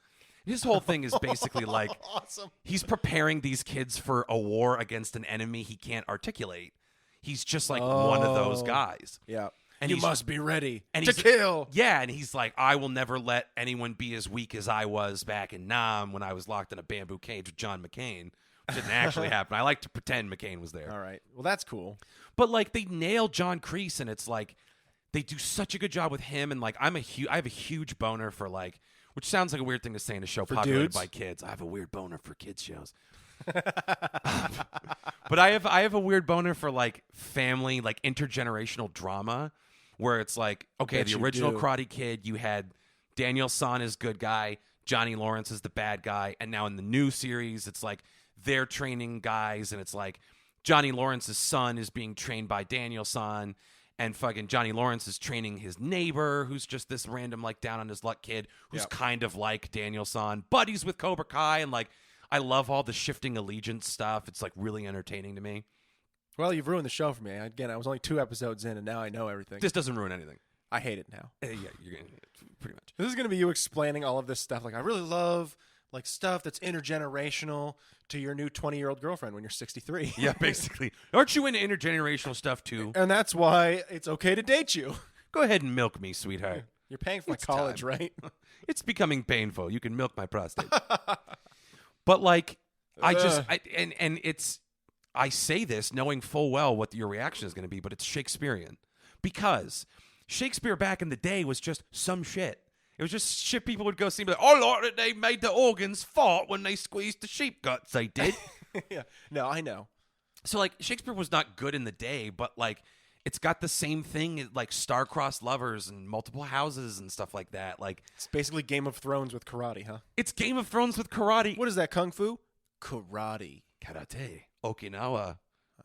His whole thing is basically like awesome. He's preparing these kids for a war against an enemy he can't articulate. He's just like one of those guys. Yeah. And you must be ready and to kill. Yeah, and he's like, I will never let anyone be as weak as I was back in Nam when I was locked in a bamboo cage with John McCain. Which didn't actually happen. I like to pretend McCain was there. All right. Well, that's cool. But like they nail John Kreese, and it's like they do such a good job with him. And like I have a huge boner for like, which sounds like a weird thing to say in a show for populated dudes? by kids. I have a weird boner for kids shows. But I have a weird boner for like family, like intergenerational drama. Where it's like, okay, the original Karate Kid, you had Daniel San as good guy, Johnny Lawrence is the bad guy, and now in the new series, it's like they're training guys, and it's like Johnny Lawrence's son is being trained by Daniel San, and fucking Johnny Lawrence is training his neighbor, who's just this random, like, down on his luck kid, who's kind of like Daniel San, but he's with Cobra Kai, and like, I love all the shifting allegiance stuff. It's like really entertaining to me. Well, you've ruined the show for me. Again, I was only 2 episodes in, and now I know everything. This doesn't ruin anything. I hate it now. Yeah, you're getting it, pretty much. This is going to be you explaining all of this stuff. Like, I really love like stuff that's intergenerational to your new 20-year-old girlfriend when you're 63. Yeah, basically. Aren't you into intergenerational stuff too? And that's why it's okay to date you. Go ahead and milk me, sweetheart. You're paying for my college, time. right? It's becoming painful. You can milk my prostate. But like, I say this knowing full well what your reaction is going to be, but it's Shakespearean. Because Shakespeare back in the day was just some shit. It was just shit people would go see. Like, oh, Lord, they made the organs fart when they squeezed the sheep guts, they did. Yeah. No, I know. So, like, Shakespeare was not good in the day, but, like, it's got the same thing, like star-crossed lovers and multiple houses and stuff like that. Like, it's basically Game of Thrones with karate, huh? It's Game of Thrones with karate. What is that, kung fu? Karate. Karate. Okinawa,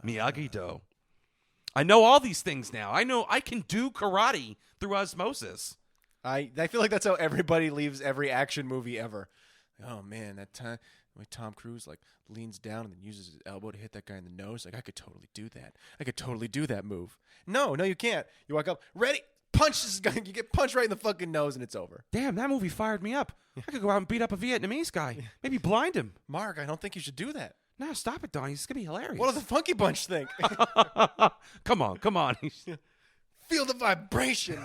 Miyagi-Do. I know all these things now. I know I can do karate through osmosis. I feel like that's how everybody leaves every action movie ever. Oh man, that time when Tom Cruise like leans down and then uses his elbow to hit that guy in the nose. Like I could totally do that. I could totally do that move. No, you can't. You walk up, ready, punch this guy. You get punched right in the fucking nose and it's over. Damn, that movie fired me up. I could go out and beat up a Vietnamese guy. Maybe blind him. Mark, I don't think you should do that. No, stop it, Donnie. It's going to be hilarious. What does the Funky Bunch think? Come on. Feel the vibration.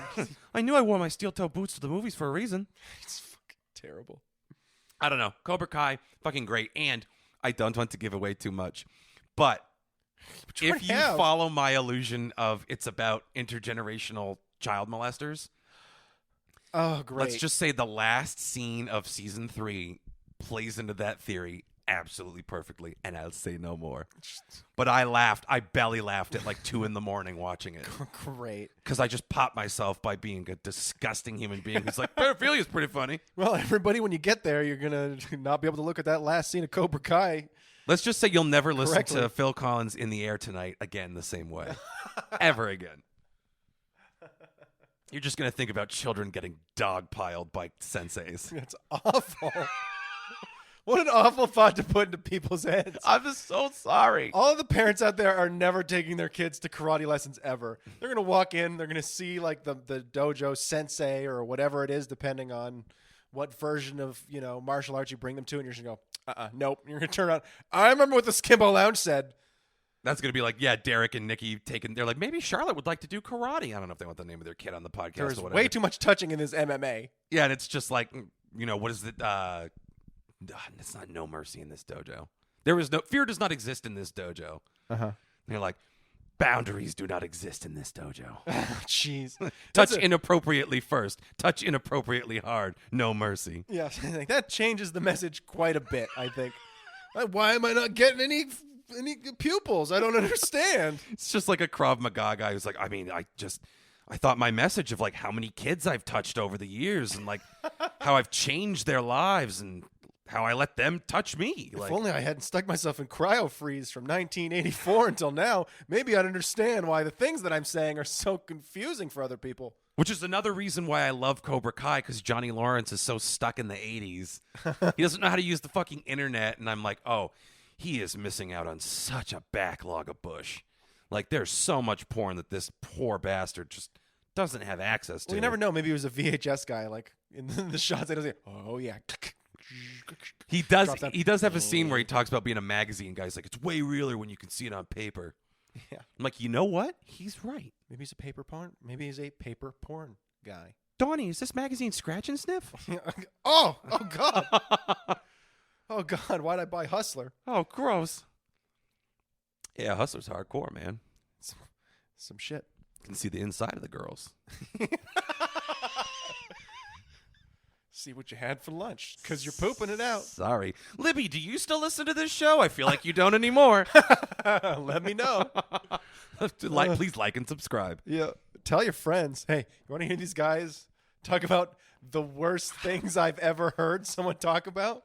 I knew I wore my steel-toe boots to the movies for a reason. It's fucking terrible. I don't know. Cobra Kai, fucking great. And I don't want to give away too much. But if you follow my illusion of it's about intergenerational child molesters. Oh, great. Let's just say the last scene of season 3 plays into that theory absolutely perfectly, and I'll say no more. But I laughed. I belly laughed at like 2 a.m. watching it. Great. Because I just popped myself by being a disgusting human being who's like, pedophilia is pretty funny. Well, everybody, when you get there, you're going to not be able to look at that last scene of Cobra Kai. Let's just say you'll never listen to Phil Collins' In the Air Tonight again the same way. Ever again. You're just going to think about children getting dogpiled by senseis. That's awful. What an awful thought to put into people's heads. I'm just so sorry. All of the parents out there are never taking their kids to karate lessons ever. They're going to walk in. They're going to see like the dojo sensei or whatever it is, depending on what version of, martial arts you bring them to. And you're just going to go, nope. You're going to turn around. I remember what the Skimbo Lounge said. That's going to be like, yeah, Derek and Nikki they're like, maybe Charlotte would like to do karate. I don't know if they want the name of their kid on the podcast There's or whatever. way too much touching in this MMA. Yeah, and it's just like, what is it? It's not no mercy in this dojo. Fear does not exist in this dojo. Uh-huh. They're like, boundaries do not exist in this dojo. Jeez. Touch inappropriately first. Touch inappropriately hard. No mercy. Yeah, that changes the message quite a bit, I think. Why am I not getting any pupils? I don't understand. It's just like a Krav Maga guy who's like, I thought my message of like how many kids I've touched over the years and like how I've changed their lives and how I let them touch me. If only I hadn't stuck myself in cryo freeze from 1984 until now, maybe I'd understand why the things that I'm saying are so confusing for other people. Which is another reason why I love Cobra Kai, because Johnny Lawrence is so stuck in the 80s. He doesn't know how to use the fucking internet, and I'm like, oh, he is missing out on such a backlog of bush. Like, there's so much porn that this poor bastard just doesn't have access to. Well, you never know. Maybe he was a VHS guy, like, in the shots that doesn't. Oh, yeah. He does have a scene where he talks about being a magazine guy. He's like, it's way realer when you can see it on paper. Yeah. I'm like, you know what? He's right. Maybe he's a paper porn. Maybe he's a paper porn guy. Donnie, is this magazine Scratch and Sniff? Oh God. Oh God, why'd I buy Hustler? Oh, gross. Yeah, Hustler's hardcore, man. Some shit. You can see the inside of the girls. See what you had for lunch, because you're pooping it out. Sorry. Libby, do you still listen to this show? I feel like you don't anymore. Let me know. Please like and subscribe. Yeah. Tell your friends, hey, you want to hear these guys talk about the worst things I've ever heard someone talk about?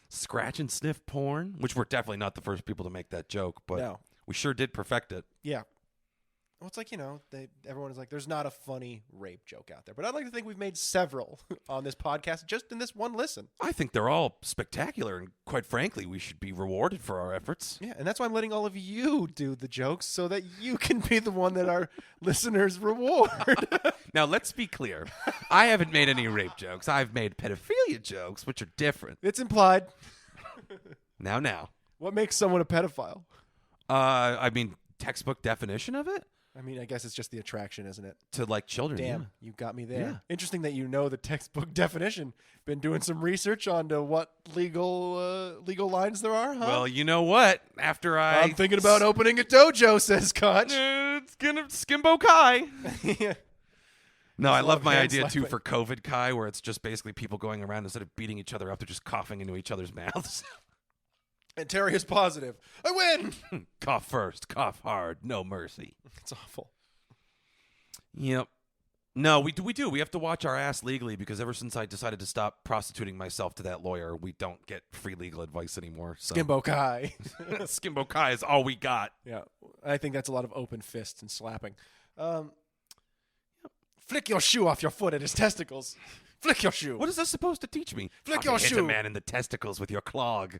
Scratch and sniff porn, which we're definitely not the first people to make that joke, but no. We sure did perfect it. Yeah. Well, it's like, everyone is like, there's not a funny rape joke out there. But I'd like to think we've made several on this podcast just in this one listen. I think they're all spectacular, and quite frankly, we should be rewarded for our efforts. Yeah, and that's why I'm letting all of you do the jokes so that you can be the one that our listeners reward. Now, let's be clear. I haven't made any rape jokes. I've made pedophilia jokes, which are different. It's implied. Now. What makes someone a pedophile? I mean, textbook definition of it? I mean, I guess it's just the attraction, isn't it? To like children. Damn, yeah. You got me there. Yeah. Interesting that you know the textbook definition. Been doing some research on what legal lines there are, huh? Well, you know what? I'm thinking about opening a dojo, says Koch. It's gonna Skimbo Kai. Yeah. No, I love my hand idea, too, slapping. for COVID Kai, where it's just basically people going around, instead of beating each other up, they're just coughing into each other's mouths. And Terry is positive. I win! Cough first, cough hard, no mercy. It's awful. Yep. No, we do. We have to watch our ass legally, because ever since I decided to stop prostituting myself to that lawyer, we don't get free legal advice anymore. So. Skimbo Kai. Skimbo Kai is all we got. Yeah, I think that's a lot of open fists and slapping. Flick your shoe off your foot at his testicles. Flick your shoe. What is this supposed to teach me? Flick Fucking your hit shoe. a man in the testicles with your clog.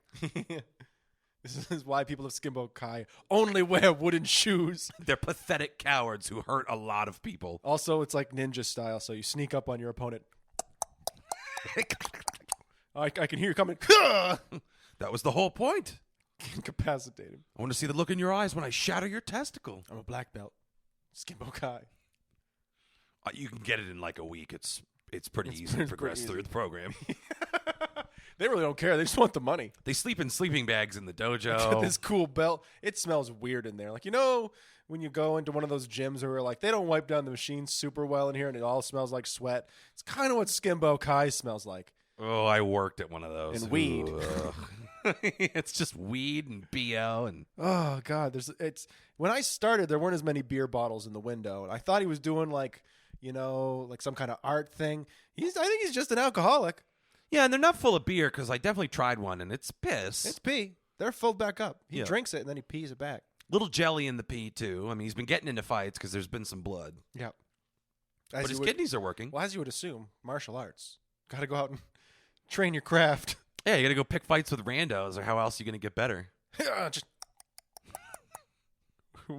This is why people of Skimbo Kai only wear wooden shoes. They're pathetic cowards who hurt a lot of people. Also, it's like ninja style, so you sneak up on your opponent. I can hear you coming. That was the whole point. Incapacitate him. I want to see the look in your eyes when I shatter your testicle. I'm a black belt. Skimbo Kai. You can get it in like a week. It's pretty easy to pretty progress easy. through the program. They really don't care. They just want the money. They sleep in sleeping bags in the dojo. This cool belt. It smells weird in there. Like, when you go into one of those gyms where like they don't wipe down the machines super well in here and it all smells like sweat. It's kind of what Skimbo Kai smells like. Oh, I worked at one of those. And weed. It's just weed and BO and oh god, when I started there weren't as many beer bottles in the window. And I thought he was doing like some kind of art thing. I think he's just an alcoholic. yeah, and they're not full of beer, because I definitely tried one and it's piss. It's pee. They're filled back up. He Yeah. drinks it and then he pees it back. Little jelly in the pee too. I mean, he's been getting into fights because there's been some blood, Yep. but his kidneys are working. Well, as you would assume, martial arts. Got to go out and train your craft. Yeah, you got to go pick fights with randos, or how else are you going to get better? Just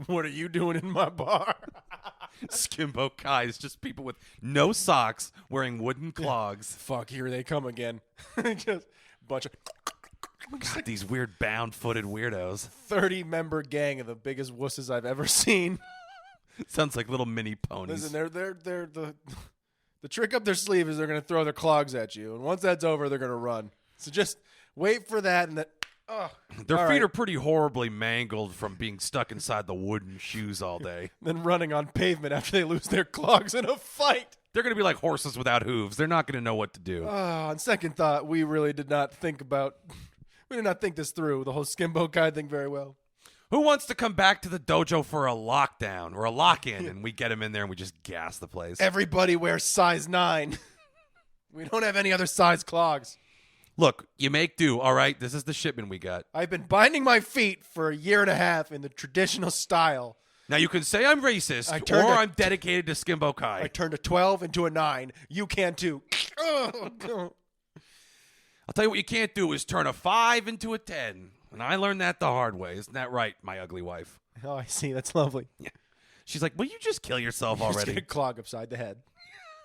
what are you doing in my bar? Skimbo Kai is just people with no socks wearing wooden clogs. Fuck, here they come again. Just a bunch of God, these weird bound-footed weirdos. 30-member gang of the biggest wusses I've ever seen. Sounds like little mini ponies. Listen, they're the trick up their sleeve is they're going to throw their clogs at you, and once that's over, they're going to run. So just wait for that, and that. Their feet are pretty horribly mangled from being stuck inside the wooden shoes all day. Then running on pavement after they lose their clogs in a fight. They're going to be like horses without hooves. They're not going to know what to do. On second thought, we really did not think this through, the whole Skimbo Kai thing very well. Who wants to come back to the dojo for a lockdown or a lock-in, and we get him in there and we just gas the place? Everybody wears size 9. We don't have any other size clogs. Look, you make do, all right? This is the shipment we got. I've been binding my feet for a year and a half in the traditional style. Now, you can say I'm racist, or I'm dedicated to Skimbo Kai. I turned a 12 into a 9. You can too. I'll tell you what you can't do is turn a 5 into a 10. And I learned that the hard way. Isn't that right, my ugly wife? Oh, I see. That's lovely. Yeah. She's like, will you just kill yourself Just already? get a clog upside the head.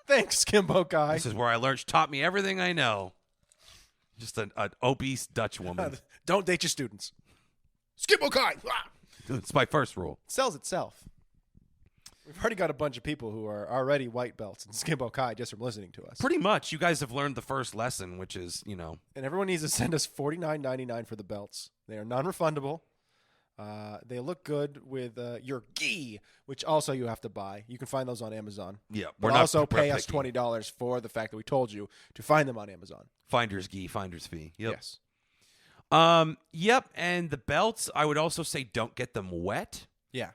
Thanks, Skimbo Kai. This is where I learned. She taught me everything I know. Just an obese Dutch woman. Don't date your students. Skimbo Kai. It's my first rule. It sells itself. We've already got a bunch of people who are already white belts in Skimbo Kai just from listening to us. Pretty much. You guys have learned the first lesson, which is, you know. And everyone needs to send us $49.99 for the belts. They are non-refundable. They look good with your gi, which also you have to buy. You can find those on Amazon. Yeah. But also pay us $20 for the fact that we told you to find them on Amazon. Finder's gi, finder's fee. Yep. Yes. Yep. And the belts, I would also say don't get them wet. Yeah.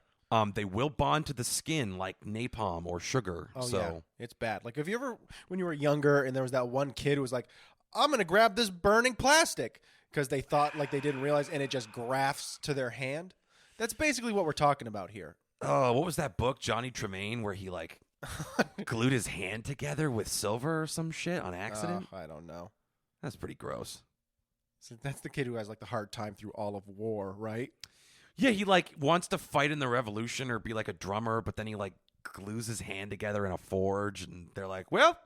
They will bond to the skin like napalm or sugar. Oh, so. yeah. It's bad. Like, have you ever, when you were younger and there was that one kid who was like, I'm going to grab this burning plastic because they thought like they didn't realize and it just grafts to their hand? That's basically what we're talking about here. Oh, what was that book, Johnny Tremaine, where he like glued his hand together with silver or some shit on accident? I don't know. That's pretty gross. So that's the kid who has like the hard time through all of war, right? Yeah, he like wants to fight in the revolution or be like a drummer, but then he like glues his hand together in a forge, and they're like, "Well,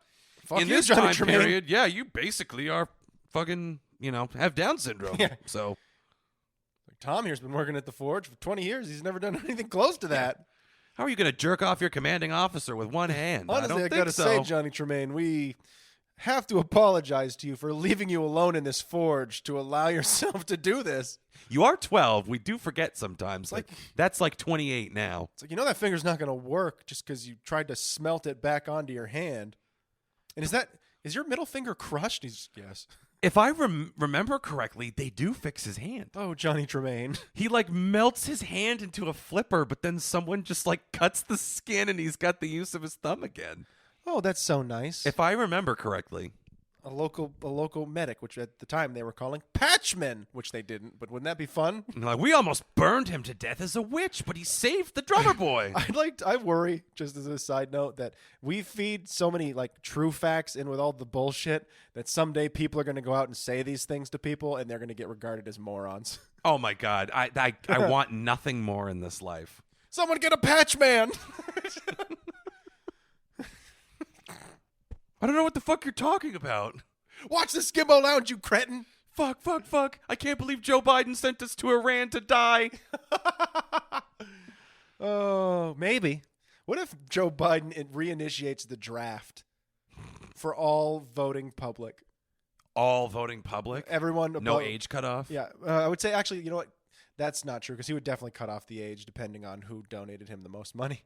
Fuck in you, this Johnny time Tremaine. period, yeah, you basically are fucking, you know, have Down syndrome." Yeah. So Like, Tom here's been working at the forge for 20 years. He's never done anything close to that. how are you going to jerk off your commanding officer with one hand? Honestly, I don't gotta think so. say, Johnny Tremaine, we have to apologize to you for leaving you alone in this forge to allow yourself to do this. You are 12. We do forget sometimes. Like that's like 28 now. It's like, you know that finger's not going to work just because you tried to smelt it back onto your hand. And is your middle finger crushed? Yes. If I remember correctly, they do fix his hand. Oh, Johnny Tremaine. He like melts his hand into a flipper, but then someone just like cuts the skin and he's got the use of his thumb again. Oh, that's so nice. If I remember correctly. A local medic, which at the time they were calling Patchman, which they didn't, but wouldn't that be fun? And like, we almost burned him to death as a witch, but he saved the drummer boy. I worry, just as a side note, that we feed so many like true facts in with all the bullshit that someday people are going to go out and say these things to people and they're going to get regarded as morons. Oh my God. I want nothing more in this life. Someone get a Patchman! I don't know what the fuck you're talking about. Watch the Skimbo Lounge, you cretin! Fuck. I can't believe Joe Biden sent us to Iran to die. Oh, maybe. What if Joe Biden reinitiates the draft for all voting public? All voting public? Everyone No age cutoff? Yeah, I would say actually, you know what? That's not true because he would definitely cut off the age depending on who donated him the most money.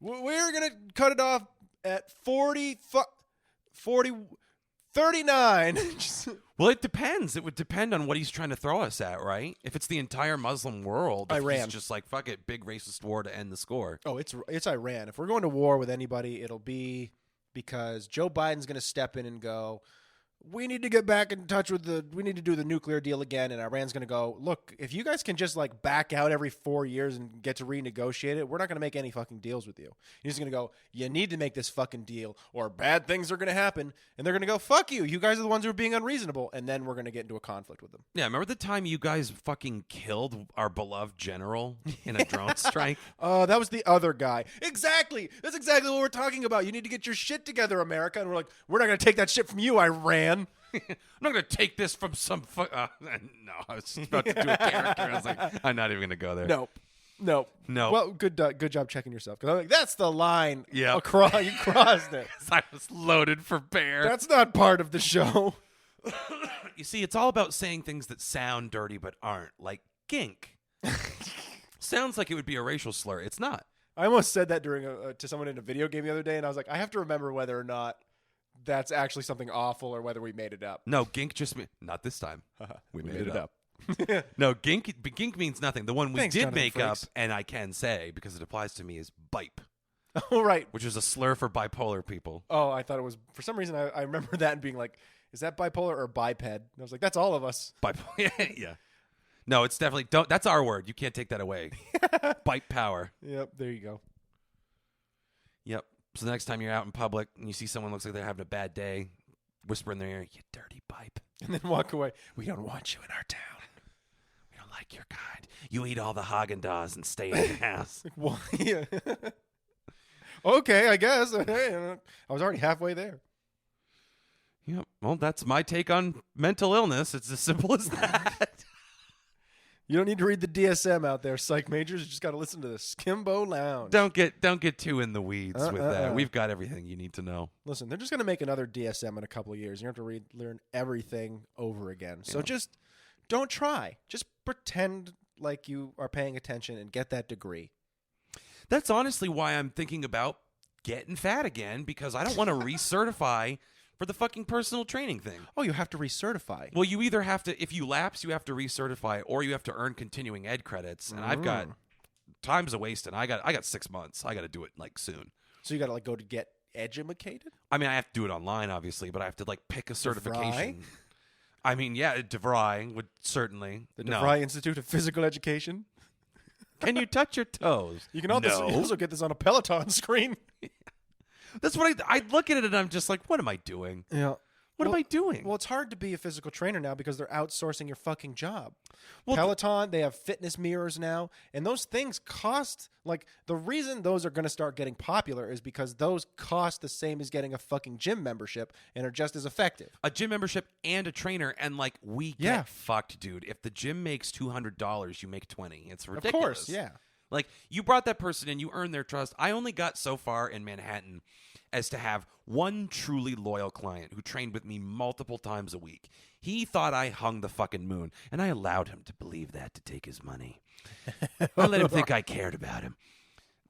We're going to cut it off at 39. Well, it depends. It would depend on what he's trying to throw us at, right? If it's the entire Muslim world, if Iran. he's just like, fuck it, big racist war to end the score. Oh, it's Iran. If we're going to war with anybody, it'll be because Joe Biden's going to step in and go, we need to get back in touch with we need to do the nuclear deal again. And Iran's going to go, look, if you guys can just like back out every 4 years and get to renegotiate it, we're not going to make any fucking deals with you. He's going to go, you need to make this fucking deal or bad things are going to happen. And they're going to go, fuck you. You guys are the ones who are being unreasonable. And then we're going to get into a conflict with them. Yeah, remember the time you guys fucking killed our beloved general in a drone strike? That was the other guy. Exactly. That's exactly what we're talking about. You need to get your shit together, America. And we're like, we're not going to take that shit from you, Iran. I'm not going to take this from some no, I was about to do a character. I was like, I'm not even going to go there. No. Well, good job checking yourself. Because I'm like, that's the line. Yeah. You crossed it. I was loaded for bear. That's not part of the show. You see, it's all about saying things that sound dirty but aren't. Like gink. Sounds like it would be a racial slur. It's not. I almost said that during to someone in a video game the other day, and I was like, I have to remember whether or not that's actually something awful or whether we made it up. No, gink just not this time. We made it up. Yeah. No, gink means nothing. The one we Thanks, did Jonathan make up, Frakes. and I can say because it applies to me, is bipe. Oh, right. which is a slur for bipolar people. Oh, I thought it was, for some reason, I remember that and being like, is that bipolar or biped? And I was like, that's all of us. Yeah. No, it's definitely, don't. That's our word. You can't take that away. Bite power. Yep, there you go. Yep. So the next time you're out in public and you see someone looks like they're having a bad day, whisper in their ear, you dirty pipe. And then walk away. We don't want you in our town. We don't like your kind. You eat all the Haagen-Dazs and stay in the house. Well, yeah. Okay, I guess. I was already halfway there. Yep. Well, that's my take on mental illness. It's as simple as that. You don't need to read the DSM out there, psych majors. You just got to listen to the Skimbo Lounge. Don't get too in the weeds with that. We've got everything you need to know. Listen, they're just going to make another DSM in a couple of years. You have to learn everything over again. So just don't try. Just pretend like you are paying attention and get that degree. That's honestly why I'm thinking about getting fat again, because I don't want to recertify for the fucking personal training thing. Oh, you have to recertify. Well, you either have to, if you lapse, you have to recertify, or you have to earn continuing ed credits. And I've got time's a waste, and I got 6 months. I got to do it like soon. So you got to like go to get educated? I mean, I have to do it online, obviously, but I have to like pick a certification. I mean, yeah, DeVry would certainly. The DeVry Institute of Physical Education. Can you touch your toes? You can also get this on a Peloton screen. That's what I look at it and I'm just like, what am I doing? Yeah. What am I doing? Well, it's hard to be a physical trainer now because they're outsourcing your fucking job. Well, Peloton, they have fitness mirrors now, and those things cost, like, the reason those are going to start getting popular is because those cost the same as getting a fucking gym membership and are just as effective. A gym membership and a trainer, and like, we get fucked, dude. If the gym makes $200, you make $20. It's ridiculous. Of course, yeah. Like, you brought that person in, you earned their trust. I only got so far in Manhattan as to have one truly loyal client who trained with me multiple times a week. He thought I hung the fucking moon, and I allowed him to believe that to take his money. I let him think I cared about him.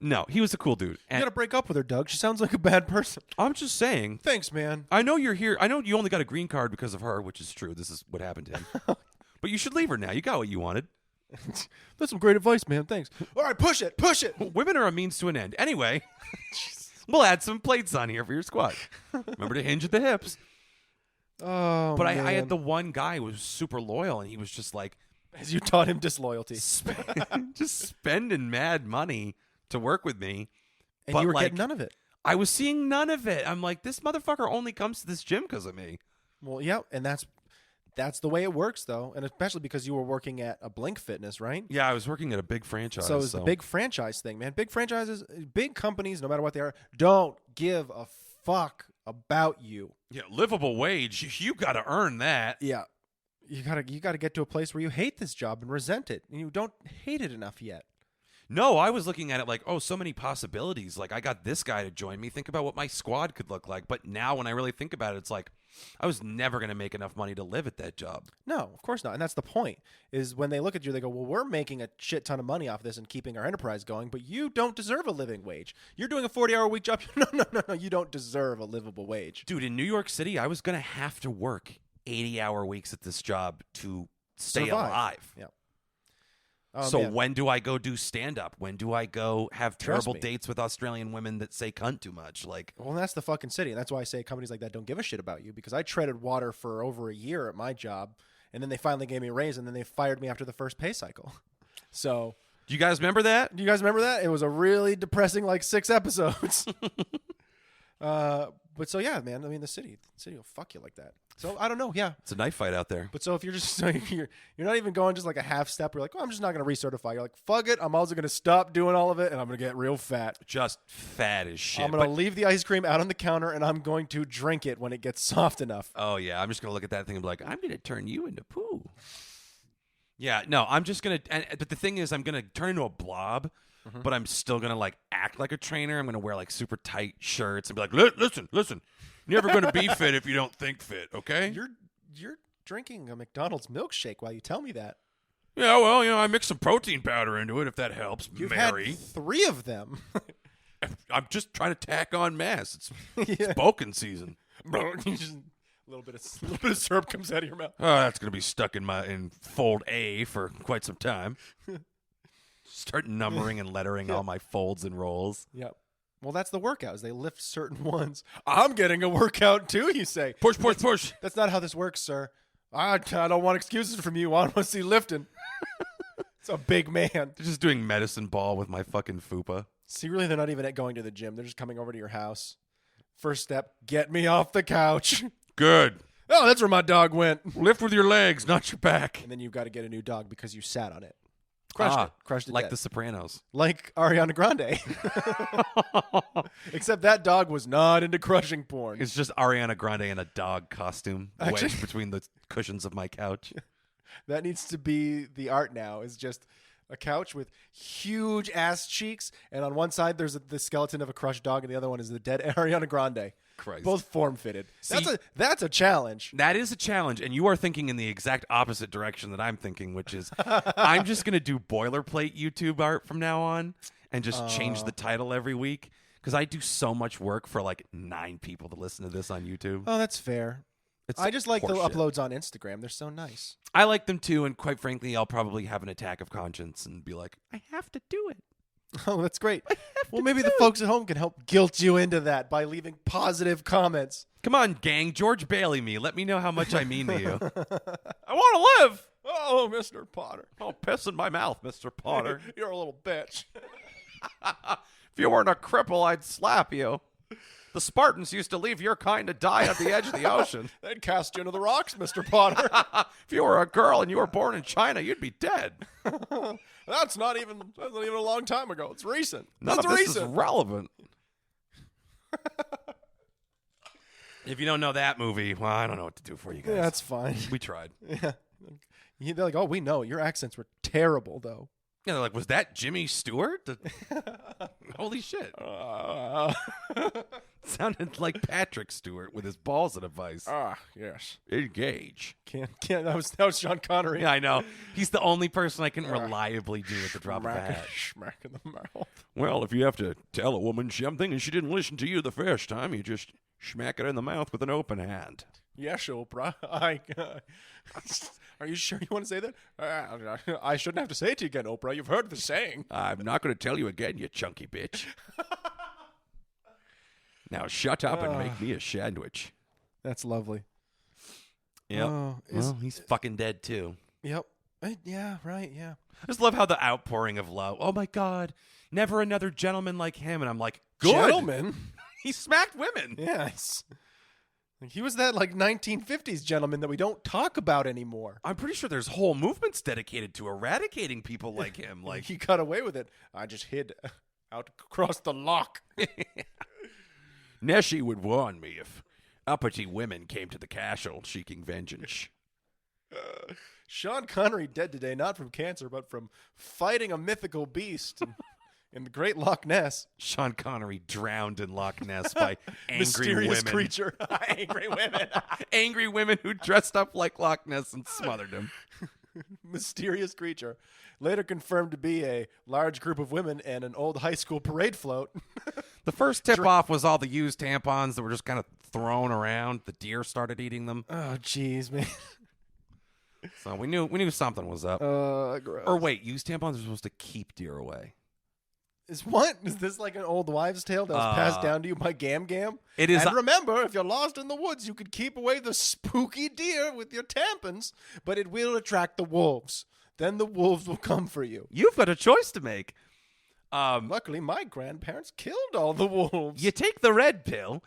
No, he was a cool dude. You got to break up with her, Doug. She sounds like a bad person. I'm just saying. Thanks, man. I know you're here. I know you only got a green card because of her, which is true. This is what happened to him. But you should leave her now. You got what you wanted. That's some great advice, man. Thanks. All right, push it. Women are a means to an end. Anyway, we'll add some plates on here for your squat. Remember to hinge at the hips. Oh, but man. I had the one guy who was super loyal, and he was just like, as you taught him disloyalty, just spending mad money to work with me, and but you were like, getting none of it. I was seeing none of it. I'm like, this motherfucker only comes to this gym because of me. Well, yeah, and that's the way it works, though, and especially because you were working at a Blink Fitness, right? Yeah, I was working at a big franchise. So it's the big franchise thing, man. Big franchises, big companies, no matter what they are, don't give a fuck about you. Yeah, livable wage. You got to earn that. Yeah, you gotta get to a place where you hate this job and resent it, and you don't hate it enough yet. No, I was looking at it like, oh, so many possibilities. Like, I got this guy to join me. Think about what my squad could look like. But now when I really think about it, it's like, I was never going to make enough money to live at that job. No, of course not. And that's the point, is when they look at you, they go, well, we're making a shit ton of money off this and keeping our enterprise going, but you don't deserve a living wage. You're doing a 40-hour-a-week job. No, you don't deserve a livable wage. Dude, in New York City, I was going to have to work 80-hour weeks at this job to stay alive. Yeah. So when do I go do stand-up? When do I go have terrible dates with Australian women that say cunt too much? Like, well, that's the fucking city. And that's why I say companies like that don't give a shit about you, because I treaded water for over a year at my job, and then they finally gave me a raise, and then they fired me after the first pay cycle. So... Do you guys remember that? Do you guys remember that? It was a really depressing, like, 6 episodes. But so, yeah, man, I mean, the city will fuck you like that. So, I don't know, yeah. It's a knife fight out there. But so if you're just, you're not even going just like a half step, you're like, oh, I'm just not going to recertify. You're like, fuck it, I'm also going to stop doing all of it, and I'm going to get real fat. Just fat as shit. I'm going to leave the ice cream out on the counter, and I'm going to drink it when it gets soft enough. Oh, yeah, I'm just going to look at that thing and be like, I'm going to turn you into poo. Yeah, no, I'm just going to, but the thing is, I'm going to turn into a blob, but I'm still going to, like, act like a trainer. I'm going to wear, like, super tight shirts and be like, listen, you're never going to be fit if you don't think fit, okay? You're drinking a McDonald's milkshake while you tell me that. Yeah, well, I mix some protein powder into it if that helps. You've Mary. had 3 of them. I'm just trying to tack on mass. It's Boken season. A little bit of syrup comes out of your mouth. Oh, that's going to be stuck in fold A for quite some time. Start numbering and lettering all my folds and rolls. Yep. Well, that's the workouts. They lift certain ones. I'm getting a workout too, you say. Push, push, push. That's not how this works, sir. I don't want excuses from you. I want to see lifting. It's a big man. They're just doing medicine ball with my fucking fupa. See, really, they're not even going to the gym. They're just coming over to your house. First step, get me off the couch. Good. Oh, that's where my dog went. Lift with your legs, not your back. And then you've got to get a new dog because you sat on it. Crushed it like dead. The Sopranos. Like Ariana Grande. Except that dog was not into crushing porn. It's just Ariana Grande in a dog costume Actually- wedged between the cushions of my couch. That needs to be the art now. Is just a couch with huge ass cheeks, and on one side there's the skeleton of a crushed dog, and the other one is the dead Ariana Grande. Christ. Both form fitted. That's a challenge. That is a challenge, and you are thinking in the exact opposite direction that I'm thinking, which is I'm just going to do boilerplate YouTube art from now on and just change the title every week because I do so much work for like 9 people to listen to this on YouTube. Oh, that's fair. It's I just like the horseshit. uploads on Instagram. They're so nice. I like them too, and quite frankly, I'll probably have an attack of conscience and be like, I have to do it. Oh, that's great. Well, maybe the folks at home can help guilt you into that by leaving positive comments. Come on, gang. George Bailey me. Let me know how much I mean to you. I want to live. Oh, Mr. Potter. Oh, piss in my mouth, Mr. Potter. You're a little bitch. If you weren't a cripple, I'd slap you. The Spartans used to leave your kind to die at the edge of the ocean. They'd cast you into the rocks, Mr. Potter. If you were a girl and you were born in China, you'd be dead. That's not even a long time ago. It's recent. None of this is relevant. If you don't know that movie, well, I don't know what to do for you guys. Yeah, that's fine. We tried. Yeah. They're like, oh, we know. Your accents were terrible, though. Yeah, they're like, was that Jimmy Stewart? Holy shit. Sounded like Patrick Stewart with his balls in a vice. Yes. Engage. Can't. That was Sean Connery. Yeah, I know. He's the only person I can reliably do at the drop of a hat. Smack in the mouth. Well, if you have to tell a woman something and she didn't listen to you the first time, you just smack it in the mouth with an open hand. Yes, Oprah. Are you sure you want to say that? I shouldn't have to say it to you again, Oprah. You've heard the saying. I'm not going to tell you again, you chunky bitch. Now shut up and make me a sandwich. That's lovely. Yep. Well, he's fucking dead, too. Yep. Yeah, right, yeah. I just love how the outpouring of love. Oh, my God. Never another gentleman like him. And I'm like, good. Gentleman? He smacked women. Yes. He was that 1950s gentleman that we don't talk about anymore. I'm pretty sure there's whole movements dedicated to eradicating people like him. Like he got away with it. I just hid out across the lock. Nessie would warn me if uppity women came to the castle seeking vengeance. Sean Connery dead today, not from cancer, but from fighting a mythical beast in the Great Loch Ness. Sean Connery drowned in Loch Ness by angry Mysterious women. creature. Angry women. Angry women who dressed up like Loch Ness and smothered him. Mysterious creature. Later confirmed to be a large group of women and an old high school parade float. The first tip-off was all the used tampons that were just kind of thrown around. The deer started eating them. Oh, jeez, man. So we knew something was up. Gross. Or wait, used tampons are supposed to keep deer away. Is this like an old wives' tale that was passed down to you by Gam Gam? It is. And remember, if you're lost in the woods, you could keep away the spooky deer with your tampons, but it will attract the wolves. Then the wolves will come for you. You've got a choice to make. Luckily, my grandparents killed all the wolves. You take the red pill.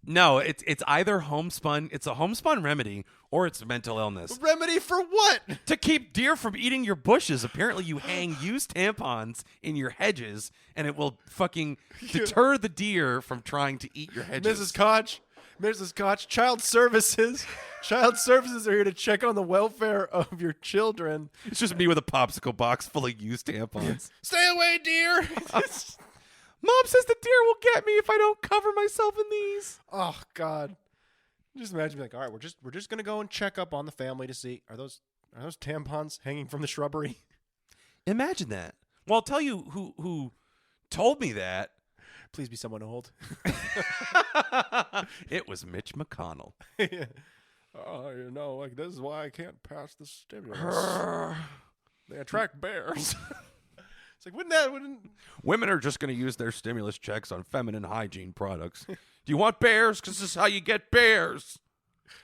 No, it's either homespun. It's a homespun remedy, or it's mental illness. Remedy for what? To keep deer from eating your bushes. Apparently, you hang used tampons in your hedges, and it will fucking deter the deer from trying to eat your hedges. Mrs. Koch, Child Services. Child Services are here to check on the welfare of your children. It's just me with a popsicle box full of used tampons. Stay away, deer. Mom says the deer will get me if I don't cover myself in these. Oh God! Just imagine, like, all right, we're just gonna go and check up on the family to see are those tampons hanging from the shrubbery? Imagine that. Well, I'll tell you who told me that. Please be someone old. It was Mitch McConnell. Like this is why I can't pass the stimulus. They attract bears. It's like, wouldn't Women are just going to use their stimulus checks on feminine hygiene products. Do you want bears? Because this is how you get bears.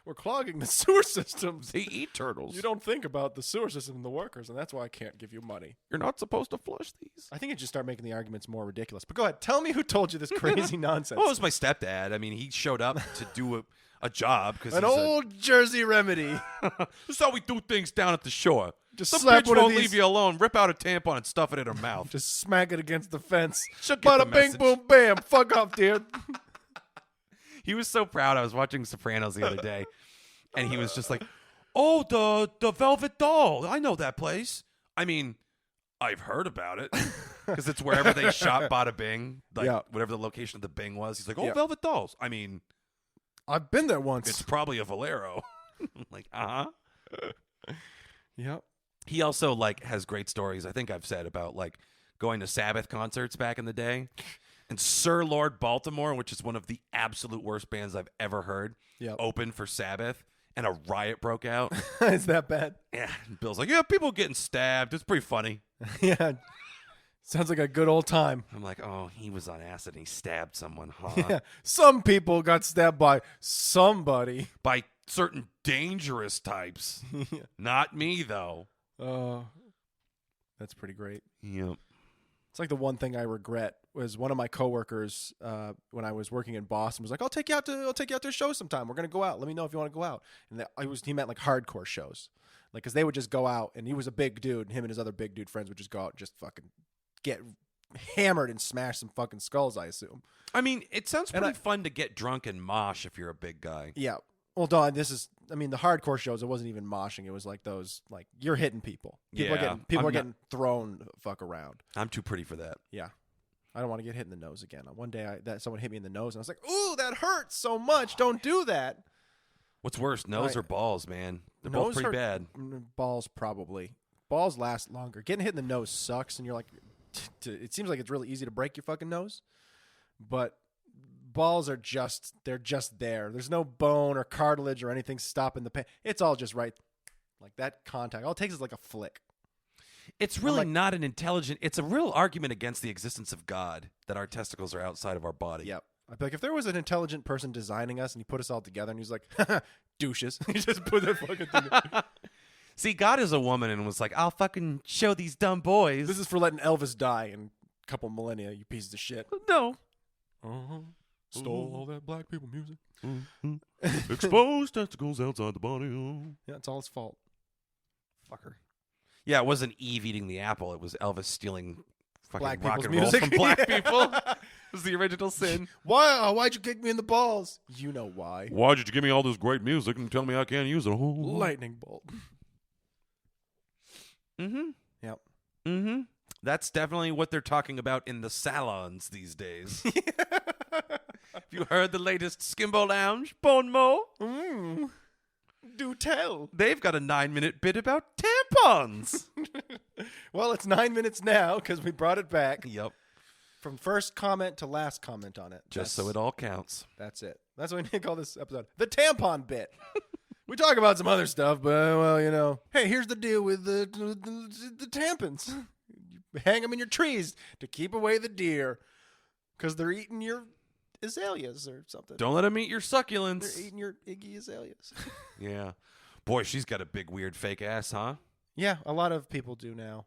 we're clogging the sewer systems. They eat turtles. You don't think about the sewer system and the workers, and that's why I can't give you money. You're not supposed to flush these. I think it just start making the arguments more ridiculous. But go ahead. Tell me who told you this crazy nonsense. Well, it was my stepdad. I mean, he showed up to do a job. Cause An old Jersey remedy. This is how we do things down at the shore. Just Some slap bitch one of won't these- leave you alone. Rip out a tampon and stuff it in her mouth. Just smack it against the fence. She'll get the Bada bing, message. boom, bam. Fuck off, dude. He was so proud. I was watching Sopranos the other day, and he was just like, "Oh, the Velvet Doll. I know that place. I mean, I've heard about it because it's wherever they shot Bada Bing, like Yeah. whatever the location of the Bing was." He's like, "Oh, Yeah. Velvet Dolls. I mean, I've been there once. it's probably a Valero." I'm like, Yep. He also like has great stories. I think I've said about like going to Sabbath concerts back in the day. And Sir Lord Baltimore, which is one of the absolute worst bands I've ever heard, Yep. opened for Sabbath, and a riot broke out. Is that bad? Yeah, and Bill's like, yeah, people getting stabbed. It's pretty funny. Yeah. Sounds like a good old time. I'm like, oh, he was on acid and he stabbed someone, huh? Yeah. Some people got stabbed by somebody. By certain dangerous types. Not me, though. That's pretty great. Yep. It's like the one thing I regret was one of my coworkers when I was working in Boston was like, I'll take you out to a show sometime. We're gonna go out. Let me know if you want to go out. And he meant like hardcore shows, like because they would just go out, and he was a big dude, and him and his other big dude friends would just go out and just fucking get hammered and smash some fucking skulls, I assume. I mean, it sounds pretty fun to get drunk and mosh if you're a big guy. Yeah. Well, Don, the hardcore shows, it wasn't even moshing. It was like those, like, you're hitting people. People are getting thrown the fuck around. I'm too pretty for that. Yeah. I don't want to get hit in the nose again. One day, someone hit me in the nose, and I was like, ooh, that hurts so much. Don't do that. What's worse, nose or balls, man? They're both pretty bad. Balls, probably. Balls last longer. Getting hit in the nose sucks, and you're like, it seems like it's really easy to break your fucking nose. But balls are they're just there. There's no bone or cartilage or anything stopping the pain. It's all just right. Like that contact. All it takes is like a flick. It's really not an intelligent. It's a real argument against the existence of God that our testicles are outside of our body. Yep. I'd be like, if there was an intelligent person designing us and he put us all together and he's like, douches. He just put that fucking thing. See, God is a woman and was like, I'll fucking show these dumb boys. This is for letting Elvis die in a couple millennia, you pieces of shit. No. Stole all that black people music. Exposed testicles outside the body. Yeah, it's all his fault. Fucker. Yeah, it wasn't Eve eating the apple. It was Elvis stealing fucking Black rock people's and roll music. from black people. It was the original sin. Why'd you kick me in the balls? You know why. Why'd you give me all this great music and tell me I can't use it? Lightning bolt. Mm-hmm. Yep. Mm-hmm. That's definitely what they're talking about in the salons these days. Have you heard the latest Skimbo Lounge, Bon Mo? Do tell. They've got a 9-minute bit about tampons. Well, it's 9 minutes now because we brought it back. Yep. From first comment to last comment on it. Just so it all counts. That's it. That's what we need to call this episode. The tampon bit. We talk about some other stuff, but, well, you know. Hey, here's the deal with the tampons. You hang them in your trees to keep away the deer because they're eating your azaleas or something. Don't let them eat your succulents. They're eating your Iggy azaleas. Yeah. Boy, she's got a big, weird fake ass, huh? Yeah, a lot of people do now.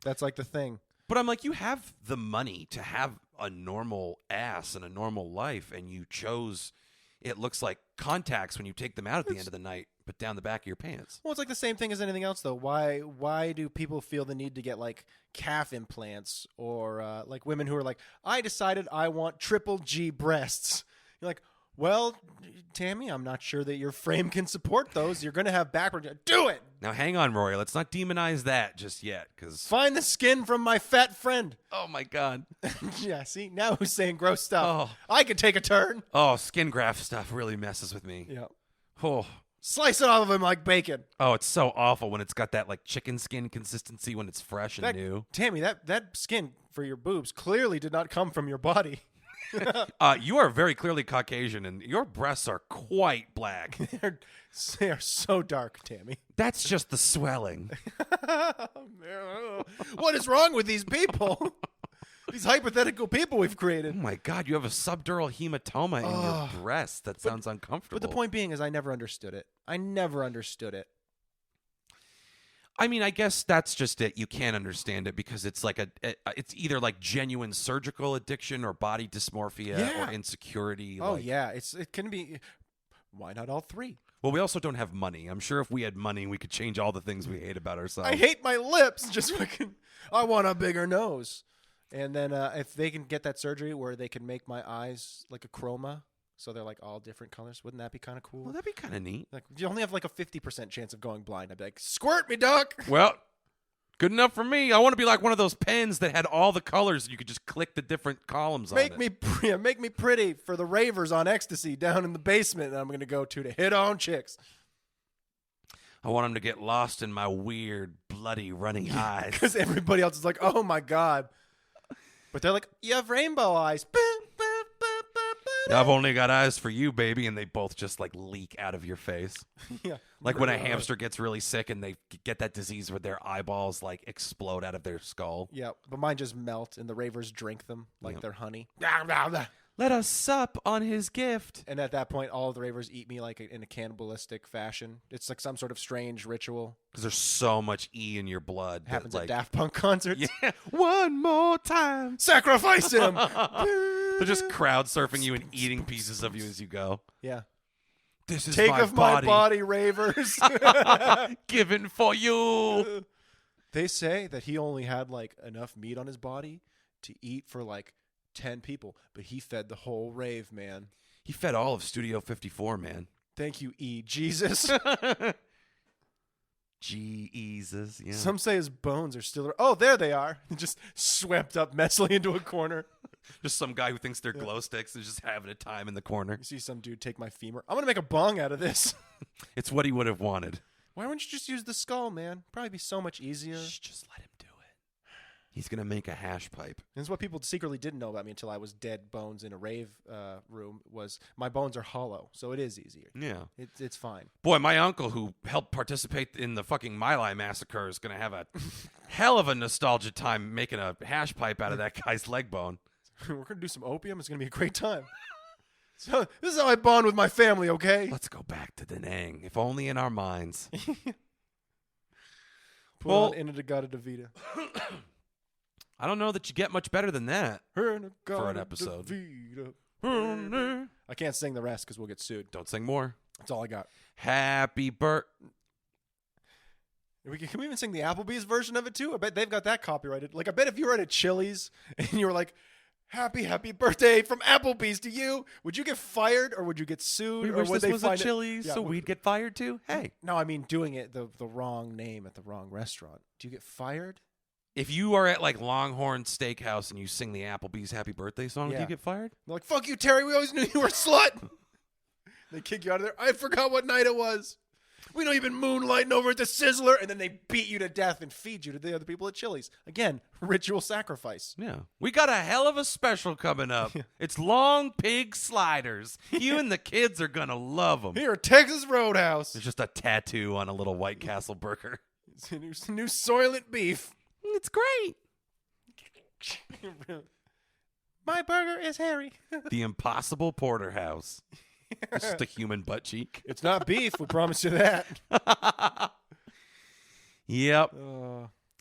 That's like the thing. But I'm like, you have the money to have a normal ass and a normal life, and you chose, it looks like contacts when you take them out at the end of the night, but down the back of your pants. Well, it's like the same thing as anything else, though. Why do people feel the need to get, like, calf implants or, like, women who are like, I decided I want triple G breasts. You're like, well, Tammy, I'm not sure that your frame can support those. You're going to have backward. Do it! Now, hang on, Rory. Let's not demonize that just yet, because... Find the skin from my fat friend. Oh, my God. Yeah, see? Now who's saying gross stuff? Oh. I could take a turn. Oh, skin graft stuff really messes with me. Yeah. Oh. Slice it off of him like bacon. Oh, it's so awful when it's got that, like, chicken skin consistency when it's fresh and new. Tammy, that skin for your boobs clearly did not come from your body. You are very clearly Caucasian, and your breasts are quite black. They are so dark, Tammy. That's just the swelling. What is wrong with these people? These hypothetical people we've created. Oh my God, you have a subdural hematoma in your breast. That sounds uncomfortable. But the point being is I never understood it. I mean, I guess that's just it. You can't understand it because it's like it's either like genuine surgical addiction or body dysmorphia or insecurity. Oh yeah, it can be. Why not all three? Well, we also don't have money. I'm sure if we had money, we could change all the things we hate about ourselves. I hate my lips. Just fucking. I want a bigger nose. And then if they can get that surgery where they can make my eyes like a chroma, so they're like all different colors, wouldn't that be kind of cool? Well, that'd be kind of neat. Like you only have like a 50% chance of going blind. I'd be like, squirt me, doc. Well, good enough for me. I want to be like one of those pens that had all the colors and you could just click the different columns on it. Make me pretty for the ravers on ecstasy down in the basement that I'm going to go to hit on chicks. I want them to get lost in my weird, bloody, running eyes. Because everybody else is like, oh my God. But they're like, you have rainbow eyes. I've only got eyes for you, baby. And they both just like leak out of your face. Yeah. Like when a hamster gets really sick and they get that disease where their eyeballs like explode out of their skull. Yeah, but mine just melt and the ravers drink them like they're honey. Let us sup on his gift. And at that point, all of the ravers eat me like in a cannibalistic fashion. It's like some sort of strange ritual. Because there's so much E in your blood. Happens like, at Daft Punk concerts. Yeah. One more time. Sacrifice him. They're just crowd surfing you and eating pieces of you as you go. Yeah. This is Take my of body. my body, ravers. Given for you. They say that he only had like enough meat on his body to eat for like 10 people, but he fed the whole rave, man. He fed all of Studio 54, man. Thank you, E. Jesus. Jesus, yeah. Some say his bones are still... Oh, there they are. Just swept up messily into a corner. Just some guy who thinks they're glow sticks is just having a time in the corner. You see some dude take my femur. I'm going to make a bong out of this. It's what he would have wanted. Why wouldn't you just use the skull, man? Probably be so much easier. Shh, just let him do it. He's going to make a hash pipe. And this is what people secretly didn't know about me until I was dead bones in a rave room was my bones are hollow, so it is easier. Yeah. It's fine. Boy, my uncle who helped participate in the fucking My Lai massacre is going to have a hell of a nostalgia time making a hash pipe out of that guy's leg bone. We're going to do some opium. It's going to be a great time. So this is how I bond with my family, okay? Let's go back to Da Nang, if only in our minds. Put on Inagata Davida. I don't know that you get much better than that for an episode. I can't sing the rest because we'll get sued. Don't sing more. That's all I got. Happy birthday. Can we even sing the Applebee's version of it too? I bet they've got that copyrighted. Like I bet if you were at Chili's and you were like, happy birthday from Applebee's to you, would you get fired or would you get sued? We or wish would this they was find a Chili's so we'd get fired too? Hey. No, I mean doing it the wrong name at the wrong restaurant. Do you get fired? If you are at like Longhorn Steakhouse and you sing the Applebee's Happy Birthday song, do you get fired? They're like, fuck you, Terry. We always knew you were a slut. They kick you out of there. I forgot what night it was. We know you've been moonlighting over at the Sizzler. And then they beat you to death and feed you to the other people at Chili's. Again, ritual sacrifice. Yeah. We got a hell of a special coming up. Yeah. It's Long Pig Sliders. You and the kids are going to love them. Here at Texas Roadhouse. There's just a tattoo on a little White Castle burger. It's a new Soylent beef. It's great. My burger is hairy. The Impossible Porterhouse. It's just a human butt cheek. It's not beef. We promise you that. Yep.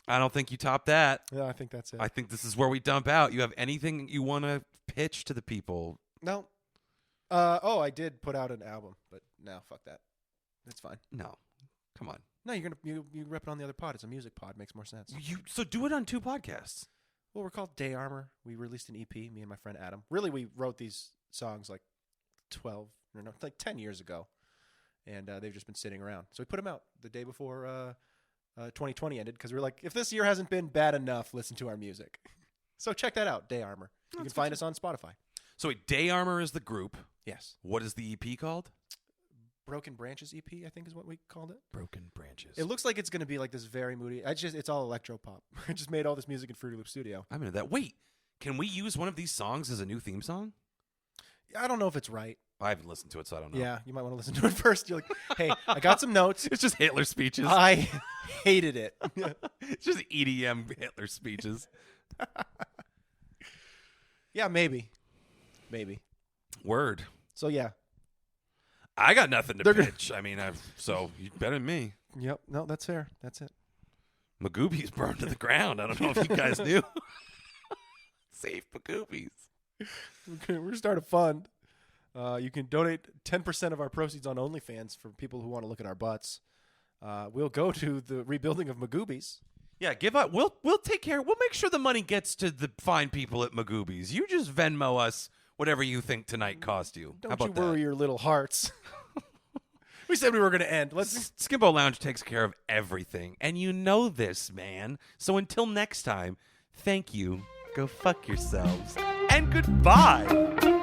I don't think you top that. Yeah, I think that's it. I think this is where we dump out. You have anything you want to pitch to the people? No. I did put out an album, but no, fuck that. It's fine. No. Come on. No, you rep it on the other pod. It's a music pod. Makes more sense. So do it on 2 podcasts. Well, we're called Day Armor. We released an EP, me and my friend Adam. Really, we wrote these songs like 10 years ago, and they've just been sitting around. So we put them out the day before 2020 ended because we were like, if this year hasn't been bad enough, listen to our music. So check that out, Day Armor. You can find us on Spotify. So wait, Day Armor is the group. Yes. What is the EP called? Broken Branches EP, I think is what we called it. Broken Branches. It looks like it's going to be like this very moody. It's all electro pop. I just made all this music in Fruity Loop Studio. I'm into that. Wait, Can we use one of these songs as a new theme song? I don't know if it's right. I haven't listened to it, so I don't know. Yeah, you might want to listen to it first. You're like, hey, I got some notes. It's just Hitler speeches. I hated it. It's just EDM Hitler speeches. Yeah, maybe. Word. So, yeah. I got nothing to pitch. I mean, so you better than me. Yep. No, that's fair. That's it. Magoobies burned to the ground. I don't know if you guys knew. Save Magoobies. Okay, we're going to start a fund. You can donate 10% of our proceeds on OnlyFans for people who want to look at our butts. We'll go to the rebuilding of Magoobies. Yeah, give up. We'll take care. We'll make sure the money gets to the fine people at Magoobies. You just Venmo us whatever you think tonight cost you. Don't How about you worry your little hearts. We said we were going to end. Skimbo Lounge takes care of everything, and you know this, man. So until next time, thank you. Go fuck yourselves, and goodbye.